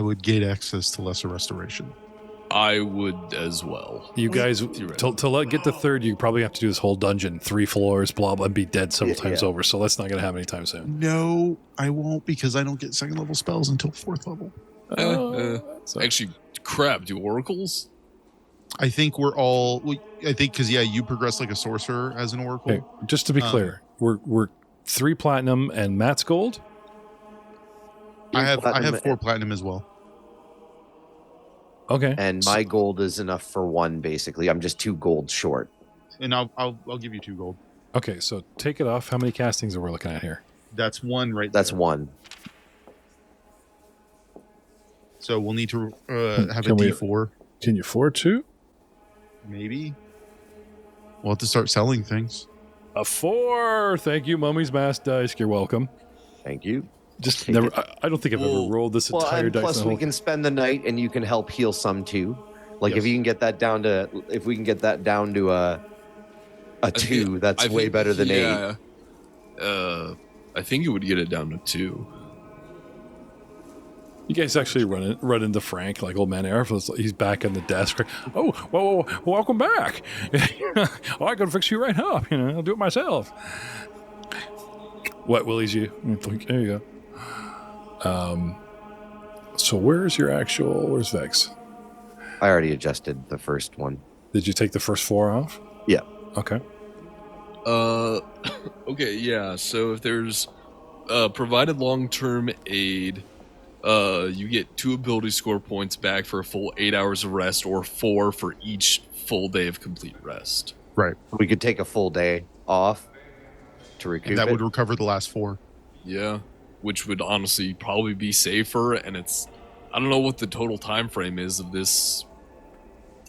would get access to lesser restoration. I would as well. You guys, get the 3rd, you probably have to do this whole dungeon, 3 floors, blah, blah, and be dead several times over. So that's not going to happen anytime soon. No, I won't because I don't get 2nd level spells until 4th level. Actually, crap, do oracles? I think because you progress like a sorcerer as an oracle. Okay, just to be clear, we're 3 platinum and Matt's gold. I have Platinum 4 platinum as well. Okay. And my gold is enough for 1, basically. I'm just 2 gold short. And I'll give you 2 gold. Okay, so take it off. How many castings are we looking at here? That's 1 right That's there. 1. So we'll need to have Can a we- D4, Can you afford 2? maybe. We'll have to start selling things. A 4. Thank you, Mummy's Mass Dice. You're welcome. Thank you. Just Take never. it. I don't think I've ever Whoa. rolled this Well, entire and dice. plus in the we whole- can spend the night and you can help heal some too. Like Yes. if you can get that down to, if we can get that down to a 2, that's I way think- better than 8. yeah. I think it would get it down to 2. You guys actually run into Frank, like old man Air. He's back on the desk. Oh, whoa, welcome back. Oh, I can fix you right up. You know, I'll do it myself. Wet Willie's you. There you go. So where's Vex? I already adjusted the first one. Did you take the first 4 off? Yeah. Okay. Okay, yeah. So if there's provided long-term aid, you get 2 ability score points back for a full 8 hours of rest, or 4 for each full day of complete rest. Right. We could take a full day off to recoup And that it. would recover the last 4. Yeah, which would honestly probably be safer. And I don't know what the total time frame is of this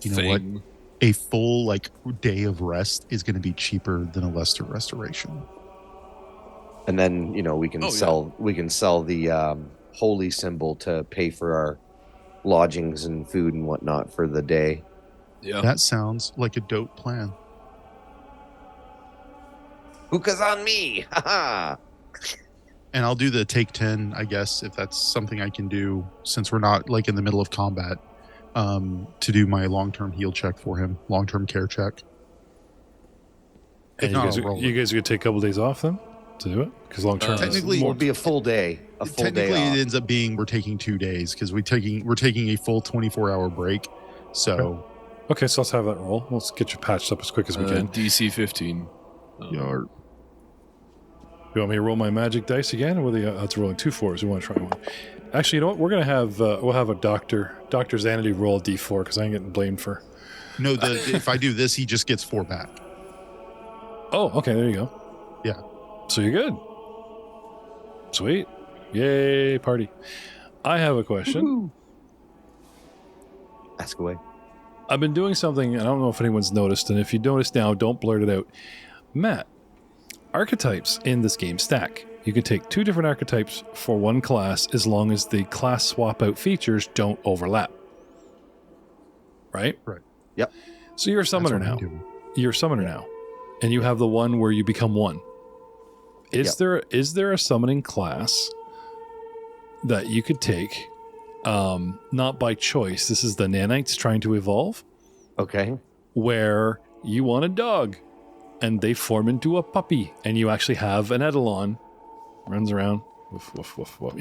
You know thing. what? A full day of rest is going to be cheaper than a lesser restoration. And then, we can Oh, yeah. sell the holy symbol to pay for our lodgings and food and whatnot for the day. Yeah. That sounds like a dope plan. Hookah's on me! Haha! And I'll do the take 10, I guess, if that's something I can do since we're not in the middle of combat, to do my long-term heal check for him, long-term care check. And If not, I'll roll you it. guys are going to take a couple days off then to do it? Because long term Technically- It would be a full day. A full day Technically, off. it ends up being we're taking 2 days because we're taking a full 24-hour break. So Okay, so let's have that roll. Let's get you patched up as quick as we can. DC 15. Yarp. You want me to roll my magic dice again, or that's rolling 2 4s? We want to try one. Actually, you know what? We're gonna have we'll have a Dr. Zanity roll a D4 because I ain't getting blamed for. No, if I do this, he just gets 4 back. Oh, okay. There you go. Yeah. So you're good. Sweet. Yay, party. I have a question. Woo-hoo. Ask away. I've been doing something, and I don't know if anyone's noticed, and if you notice now, don't blurt it out. Matt, archetypes in this game stack. You can take 2 different archetypes for one class as long as the class swap out features don't overlap. Right? Right. Yep. So you're a summoner now. You're a summoner now. And you have the one where you become one. Is there a summoning class that you could take, not by choice? This is the nanites trying to evolve. Okay. Where you want a dog and they form into a puppy and you actually have an eidolon runs around woof, woof, woof, woof,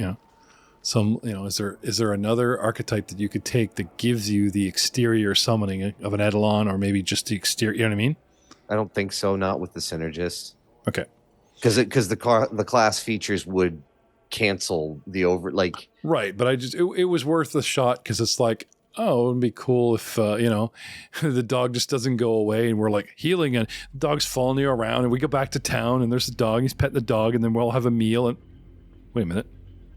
is there another archetype that you could take that gives you the exterior summoning of an eidolon, or maybe just the exterior, you know what I mean? I don't think so. Not with the synergist. Okay. Because the class features would cancel the right, but it was worth a shot because it's like, oh, it'd be cool if the dog just doesn't go away and we're like healing and the dog's following you around and we go back to town and there's a dog, he's petting the dog, and then we'll all have a meal and wait a minute,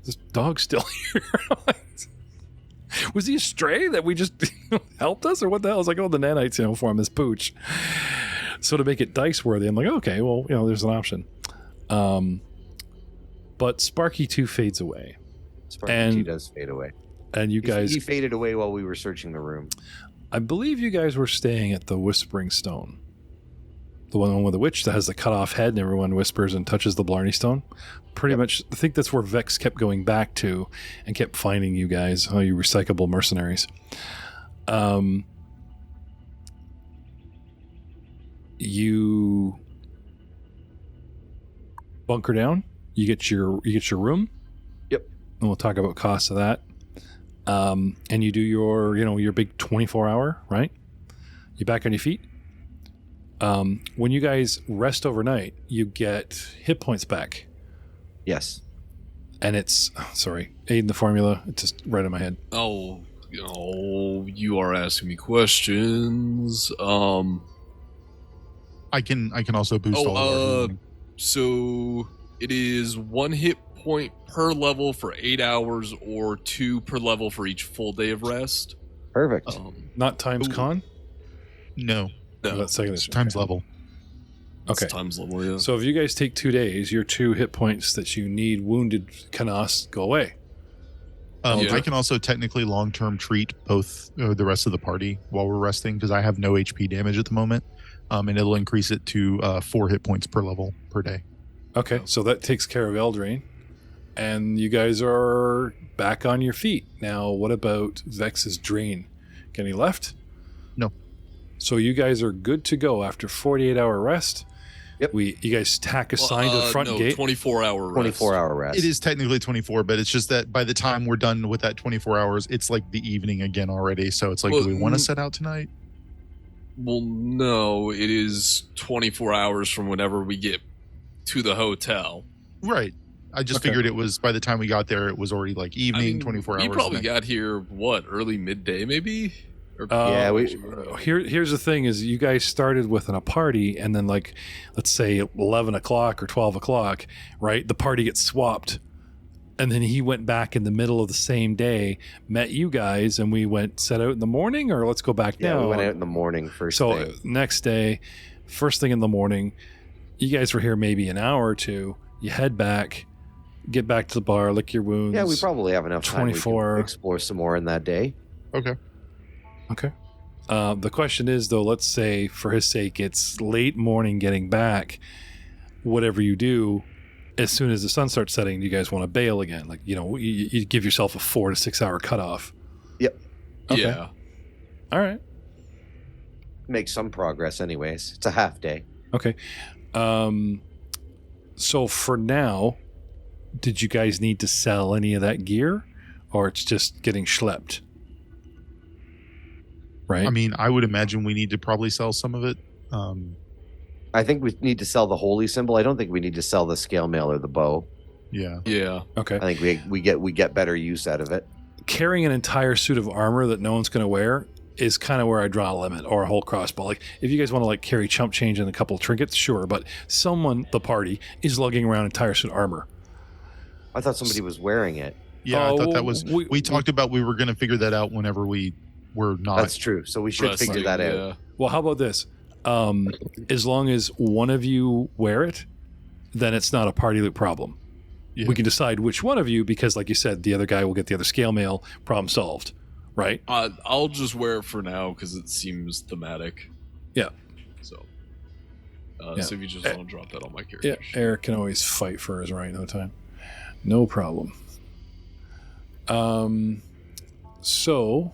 this dog's still here. Was he a stray that we just helped us, or what the hell? It's like, oh, the nanites form this pooch. So to make it dice worthy, I'm like, okay, well, there's an option. But Sparky 2 fades away. Sparky 2 does fade away. And you guys... He faded away while we were searching the room. I believe you guys were staying at the Whispering Stone. The one with the witch that has the cut off head and everyone whispers and touches the Blarney Stone. Pretty much, I think that's where Vex kept going back to and kept finding you guys, you recyclable mercenaries. You bunker down. You get your room. Yep. And we'll talk about costs of that. And you do your big 24-hour, right? You back on your feet. When you guys rest overnight, you get hit points back. Yes. And it's sorry, Aiden, the formula. It's just right in my head. Oh, you are asking me questions. I can also boost all of our so it is 1 hit point per level for 8 hours, or 2 per level for each full day of rest. Perfect. Not times con? No. That's second It's times level. Okay. It's times level, yeah. So if you guys take 2 days, your 2 hit points that you need wounded Canos go away. I can also technically long-term treat both the rest of the party while we're resting, because I have no HP damage at the moment. And it'll increase it to 4 hit points per level per day. Okay, so that takes care of Eldraine. And you guys are back on your feet. Now, what about Vex's Drain? Can he left? No. So you guys are good to go after 48-hour rest. Yep. You guys tack a sign to the front gate. 24-hour rest. 24-hour rest. It is technically 24, but it's just that by the time we're done with that 24 hours, it's like the evening again already. So it's like, do we want to set out tonight? Well, no, it is 24 hours from whenever we get to the hotel. Right. I just figured it was by the time we got there, it was already like evening, 24 hours. We probably got here, early midday maybe? Here's the thing is you guys started with a party, and then like, let's say 11 o'clock or 12 o'clock, right? The party gets swapped. And then he went back in the middle of the same day, met you guys, and we set out in the morning, or let's go back now. Yeah, we went out in the morning first thing. Next day, first thing in the morning, you guys were here maybe an hour or two. You head back, get back to the bar, lick your wounds. Yeah, we probably have enough time. 24. We can explore some more in that day. Okay. The question is, though, let's say for his sake, it's late morning getting back. Whatever you do, as soon as the sun starts setting, you guys want to bail again. Like, you give yourself a 4 to 6 hour cutoff. Yep. Okay. Yeah. All right. Make some progress anyways. It's a half day. Okay. So for now, did you guys need to sell any of that gear, or it's just getting schlepped? right? I mean, I would imagine we need to probably sell some of it. I think we need to sell the holy symbol. I don't think we need to sell the scale mail or the bow. Yeah. Yeah. Okay. I think we get better use out of it. Carrying an entire suit of armor that no one's going to wear is kind of where I draw a limit, or a whole crossbow. Like, if you guys want to like carry chump change and a couple of trinkets, sure, but the party, is lugging around an entire suit of armor. I thought somebody was wearing it. Yeah, I thought that was. We talked about we were going to figure that out whenever we were not. That's true. So we should figure that out. Yeah. Well, how about this? As long as one of you wear it, then it's not a party loot problem. Yeah. We can decide which one of you, because like you said, the other guy will get the other scale mail. Problem solved, right? I'll just wear it for now because it seems thematic. Yeah. So, Yeah. so if you just want to drop that on my character. Yeah, Eric can always fight for his right another time. No problem. So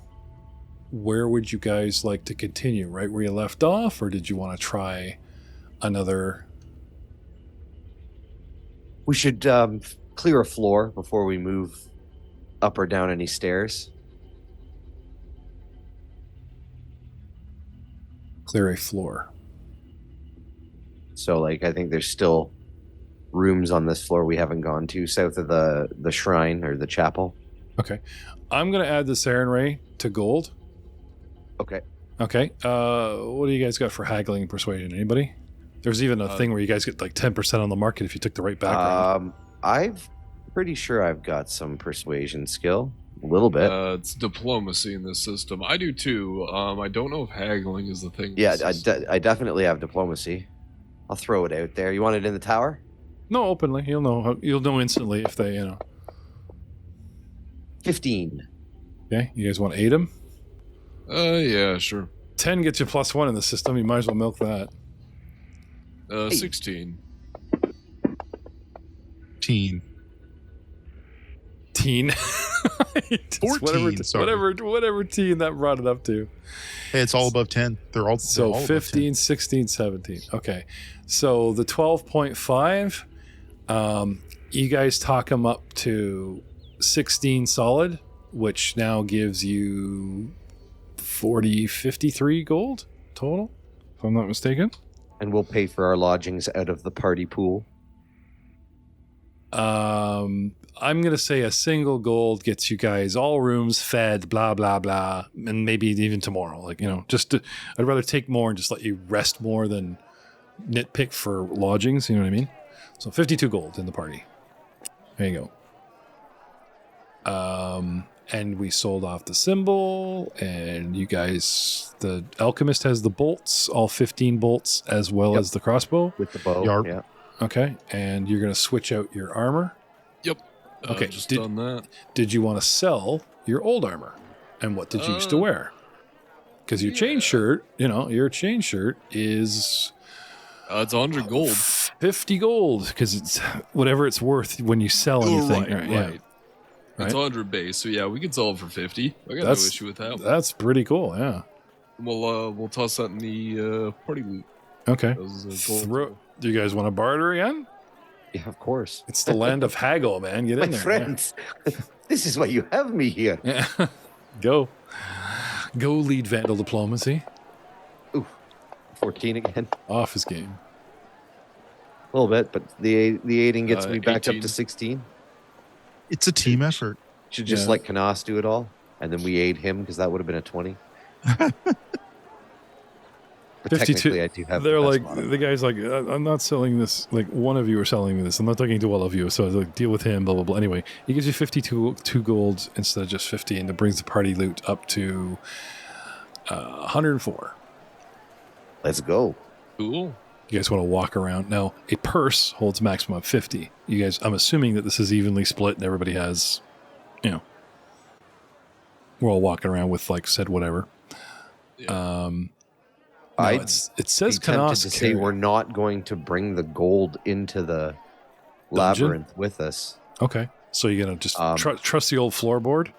where would you guys like to continue? Right where you left off, or did you want to try another? We should clear a floor before we move up or down any stairs. Clear a floor. So, like, I think there's still rooms on this floor we haven't gone to, south of the shrine or the chapel. Okay. I'm going to add the Sarin Ray to gold. Okay. Okay. What do you guys got for haggling and persuasion? Anybody? There's even a thing where you guys get like 10% on the market if you took the right background. I'm pretty sure I've got some persuasion skill. A little bit. It's diplomacy in this system. I do too. I don't know if haggling is the thing. in Yeah, this I definitely have diplomacy. I'll throw it out there. You want it in the tower? No, openly. You'll know instantly if they, 15. Okay. You guys want to aid him? Yeah, sure. 10 gets you +1 in the system. You might as well milk that. 16. Teen. 14. Whatever teen that brought it up to. Hey, it's all above 10. They're all So above 15, 10. 16, 17. Okay. So the 12.5, you guys talk them up to 16 solid, which now gives you 53 gold total, if I'm not mistaken. And we'll pay for our lodgings out of the party pool. I'm going to say a single gold gets you guys all rooms fed, blah, blah, blah, and maybe even tomorrow. Like, I'd rather take more and just let you rest more than nitpick for lodgings. You know what I mean? So 52 gold in the party. There you go. And we sold off the symbol, and you guys, the alchemist has the bolts, all 15 bolts, as well as the crossbow. With the bow. Yarp. Yeah. Okay. And you're going to switch out your armor. Yep. Okay, Just done that. Did you want to sell your old armor? And what did you used to wear? Because your chain shirt, your chain shirt is... it's 100 gold. 50 gold, because it's whatever it's worth when you sell anything. Right. Yeah. It's 100 base, so yeah, we can sell it for 50. I got no issue with that. That's pretty cool, yeah. We'll toss that in the party loot. Okay. Gold. Do you guys want to barter again? Yeah, of course. It's the land of haggle, man. Get in My there. friends, this is why you have me here. Yeah. Go lead Vandal diplomacy. Ooh, 14 again. Off his game. A little bit, but the aiding gets me back 18. up to 16. It's a team effort. Should just let Canas do it all, and then we aid him, because that would have been a 20. But 52. technically, I do have. They're the best like, modifier. the guy's like, I'm not selling this. Like, one of you are selling me this. I'm not talking to all of you. So I was like, deal with him, blah, blah, blah. Anyway, he gives you 52 gold instead of just 50, and it brings the party loot up to 104. Let's go. Cool. You guys want to walk around? Now, a purse holds maximum of 50. You guys, I'm assuming that this is evenly split and everybody has, we're all walking around with, like, said whatever. Yeah. No, it says Be tempted Canas to say we're not going to bring the gold into the Dungeon? labyrinth with us. Okay. So you're going to just Um, trust the old floorboard?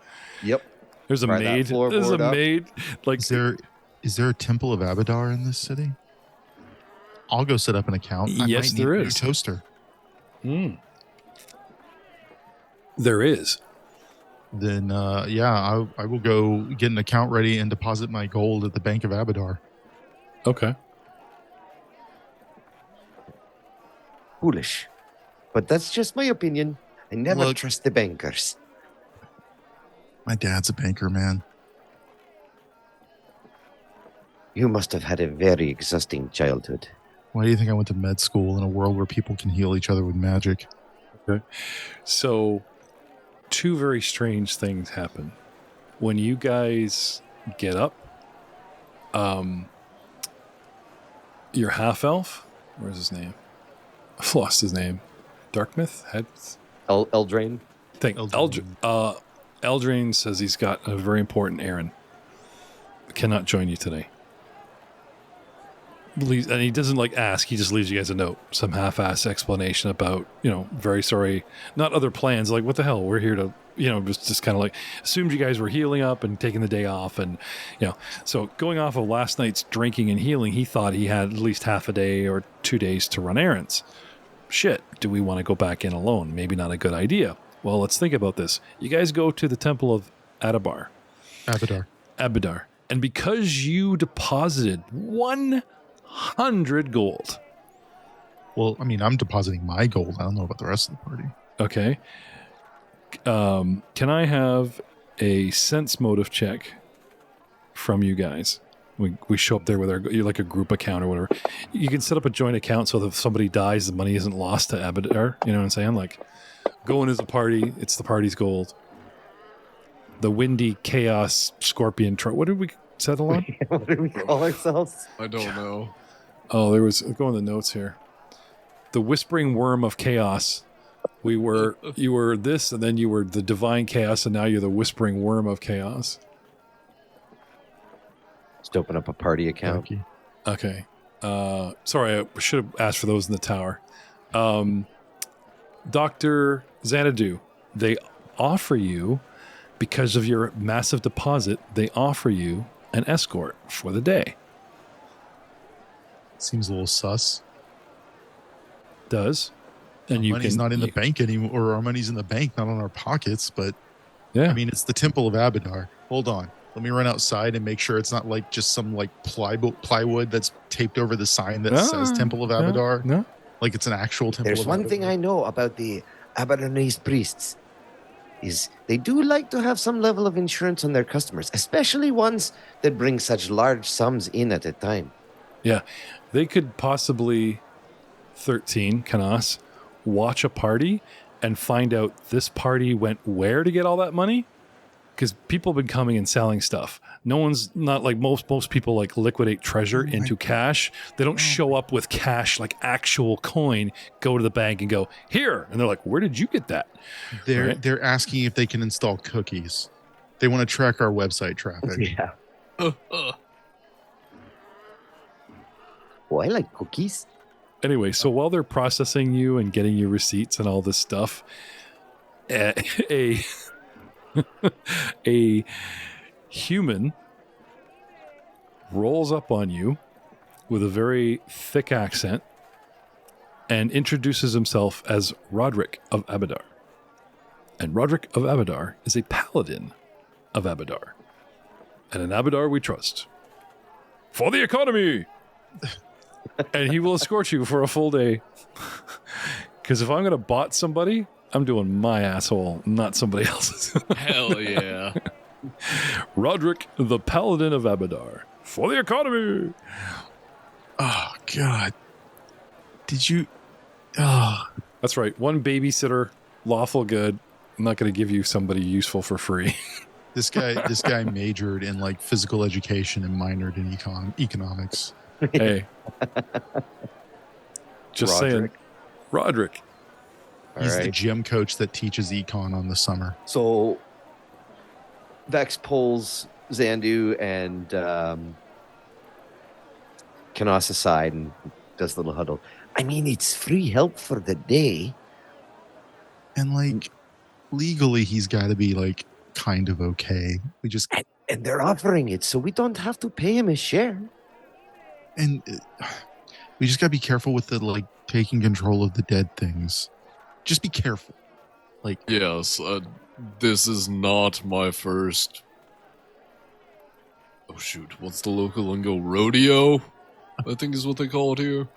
Yep. There's a Try that maid. floorboard There's a up. maid. Like, Is there a Temple of Abadar in this city? I'll go set up an account. I Yes, might need there a new is. toaster. There is. then I will go get an account ready and deposit my gold at the Bank of Abadar. Okay. Foolish. But that's just my opinion. I never trust the bankers. My dad's a banker, man. You must have had a very exhausting childhood. Why do you think I went to med school in a world where people can heal each other with magic? Okay. So, two very strange things happen. When you guys get up, your half-elf, where's his name? I've lost his name. Darkmyth? Eldraine? Eldraine says he's got a very important errand. Cannot join you today. And he doesn't ask, he just leaves you guys a note, some half-ass explanation about, very sorry, not other plans, what the hell, we're here to, just kind of assumed you guys were healing up and taking the day off, and, so going off of last night's drinking and healing, he thought he had at least half a day or 2 days to run errands. Shit, do we want to go back in alone? Maybe not a good idea. Well, let's think about this. You guys go to the Temple of Abadar. And because you deposited 100 gold. Well, I mean, I'm depositing my gold. I don't know about the rest of the party. Okay. Can I have a sense motive check from you guys? We show up there with a group account or whatever. You can set up a joint account so that if somebody dies, the money isn't lost to Abadar. You know what I'm saying? Going as a party, it's the party's gold. The windy chaos scorpion. What did we settle on? What did we call ourselves? I don't know. Oh, go in the notes here. The whispering worm of chaos. You were this, and then you were the divine chaos, and now you're the whispering worm of chaos. Just open up a party account. Okay. Sorry, I should have asked for those in the tower. Dr. Xanadu, they offer you, because of your massive deposit, they offer you an escort for the day. Seems a little sus. Does. And our money's not in the bank anymore, or our money's in the bank, not on our pockets, but yeah. I mean, it's the Temple of Abadar. Hold on. Let me run outside and make sure it's not just some plywood that's taped over the sign that says Temple of Abadar. No. It's an actual temple. There's one thing I know about the Abadanese priests is they do like to have some level of insurance on their customers, especially ones that bring such large sums in at a time. Yeah. They could possibly 13 Canas watch a party and find out this party went where to get all that money, because people have been coming and selling stuff. No one's not most people liquidate treasure into cash. They don't show up with cash, actual coin, go to the bank and go here, and they're like, where did you get that? They're asking if they can install cookies. They want to track our website traffic. Yeah. Oh, I like cookies. Anyway, so while they're processing you and getting you receipts and all this stuff, a human rolls up on you with a very thick accent and introduces himself as Roderick of Abadar. And Roderick of Abadar is a paladin of Abadar. And in Abadar we trust. For the economy! And he will escort you for a full day. Because if I'm going to bot somebody, I'm doing my asshole, not somebody else's. Hell yeah. Roderick, the Paladin of Abadar. For the economy! Oh, God. Did you... Oh. That's right. One babysitter, lawful good. I'm not going to give you somebody useful for free. This guy majored in physical education and minored in economics. Hey. Just saying. Roderick. He's the gym coach that teaches econ on the summer. So Vex pulls Xandu and Canos aside and does a little huddle. I mean, it's free help for the day. And legally, he's got to be kind of okay. We just and they're offering it, so we don't have to pay him a share. And we just got to be careful with the taking control of the dead things. Just be careful. Yes, This is not my first. Oh shoot! What's the local lingo? Rodeo, I think is what they call it here.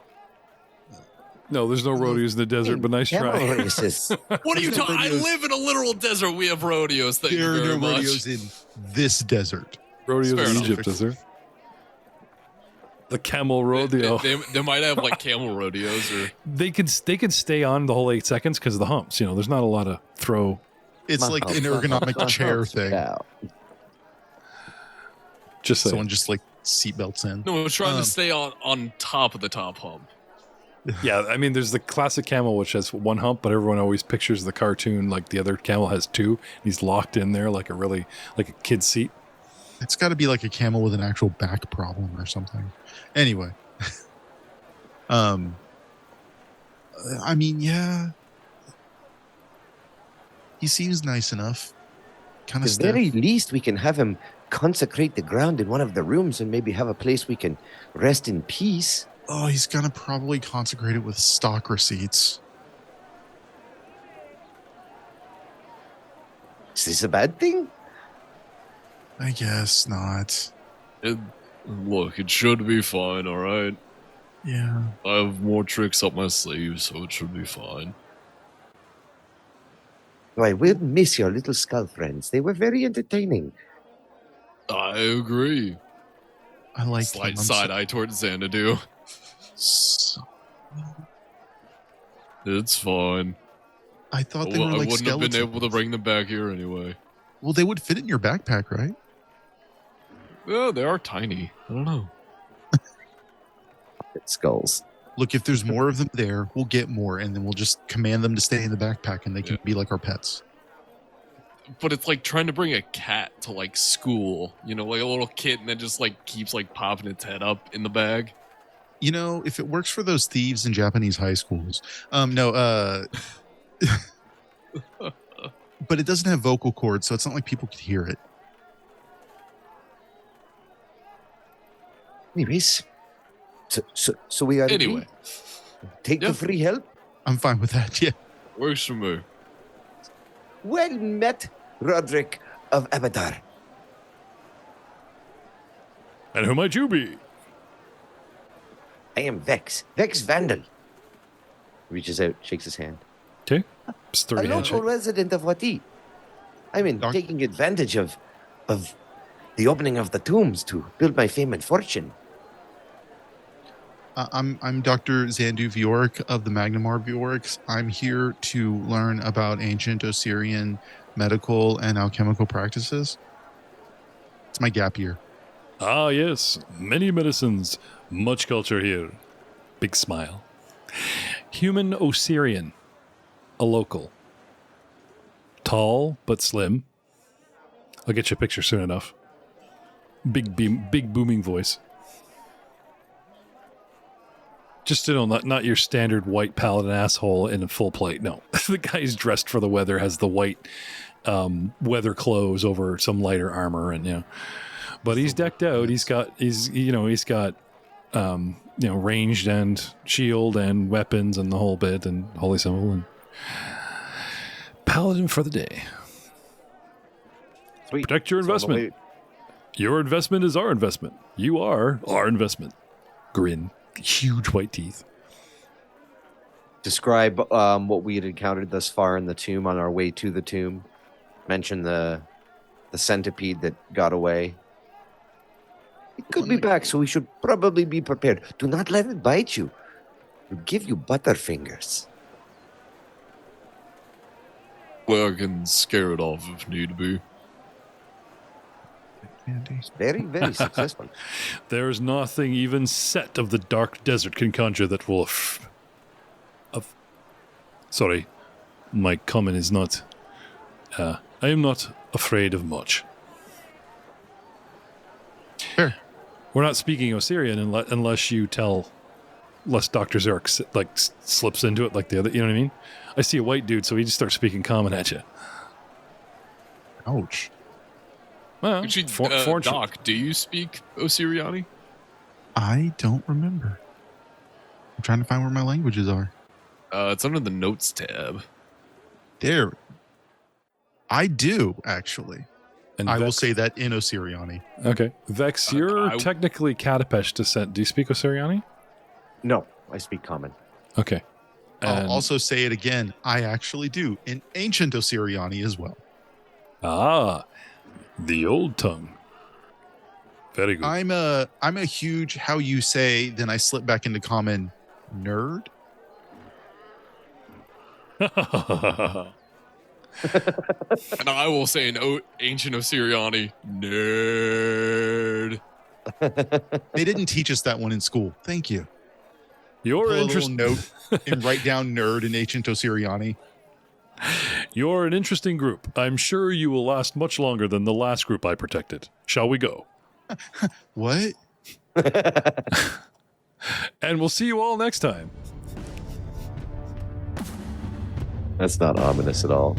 No, there's no rodeos in the desert, but nice Camel try. races. What are you talking? I rodeos. live in a literal desert. We have rodeos. Thank There you are very no much. rodeos in this desert. Rodeos Fair in enough. Egypt, is there? The camel rodeo. They might have like camel rodeos or. They can stay on the whole 8 seconds because of the humps. You know, there's not a lot of throw. It's like an ergonomic chair thing. Yeah. Just say. Someone just like seatbelts in. No, we're trying to stay on top of the top hump. Yeah, I mean, there's the classic camel which has one hump, but everyone always pictures the cartoon like the other camel has two. And he's locked in there like a kid's seat. It's got to be like a camel with an actual back problem or something. Anyway, I mean, yeah, he seems nice enough. Kind At of the very least, we can have him consecrate the ground in one of the rooms and maybe have a place we can rest in peace. Oh, he's gonna probably consecrate it with stock receipts. Is this a bad thing? I guess not. Look, it should be fine. All right. Yeah. I have more tricks up my sleeve, so it should be fine. Oh, I will miss your little skull friends. They were very entertaining. I agree. I like Slight them. side eye towards Xanadu. It's fine. I thought they Well, were I like wouldn't have been able to skeletons. bring them back here anyway. Well, they would fit in your backpack, right? Yeah, they are tiny. I don't know. Skulls. Look, if there's more of them there, we'll get more, and then we'll just command them to stay in the backpack, and they can Yeah. be like our pets. But it's like trying to bring a cat to like school, you know, like a little kid, and then just like keeps like popping its head up in the bag. You know, if it works for those thieves in Japanese high schools, but it doesn't have vocal cords, so it's not like people could hear it. Anyways, so we are Anyway, take Yeah. the free help. I'm fine with that. Yeah. works for me. Well met, Roderick of Abadar. And who might you be? I am Vex Vandal. Reaches out, shakes his hand. Okay. A Sturdy local handshake. resident of Wati. I mean, Doc- taking advantage of the opening of the tombs to build my fame and fortune. I'm Dr. Xandu Vioric of the Magnamar Viorics. I'm here to learn about ancient Osirion medical and alchemical practices. It's my gap year. Ah, yes. Many medicines. Much culture here. Big smile. Human Osirion. A local. Tall, but slim. I'll get you a picture soon enough. Big booming voice. Just, you know, not your standard white paladin asshole in a full plate. No. The guy's dressed for the weather, has the white weather clothes over some lighter armor, and, you know. But he's decked out. He's got ranged and shield and weapons and the whole bit and holy symbol and paladin for the day. Sweet. Protect your So on the investment. Your investment is our investment. You are our investment. Grin. Huge white teeth. Describe what we had encountered thus far in the tomb on our way to the tomb. Mention the centipede that got away. It could be back, so we should probably be prepared. Do not let it bite you. It'll give you butterfingers. Well, I can scare it off if need be. Very, very successful. There's nothing even set of the dark desert can conjure that will sorry, my comment is not I am not afraid of much. Sure. We're not speaking Osirian unless Dr. Zerk slips into it like the other, you know what I mean? I see a white dude, so he just starts speaking common at you. Ouch. Well, Actually, fortunate. Doc, do you speak Osiriani? I don't remember. I'm trying to find where my languages are. It's under the notes tab. There. I do, actually. And I will Vex- say that in Osiriani. Okay. Vex, you're I- technically Katapesh descent. Do you speak Osiriani? No, I speak common. Okay. And- I'll also say it again. I actually do in ancient Osiriani as well. The old tongue. Very good. I'm a huge how you say, then I slip back into common nerd. And I will say in ancient Osiriani, nerd. They didn't teach us that one in school. Thank you. You're Pull a little interesting. note and write down nerd in ancient Osiriani. You're an interesting group. I'm sure you will last much longer than the last group I protected. Shall we go? What? And we'll see you all next time. That's not ominous at all.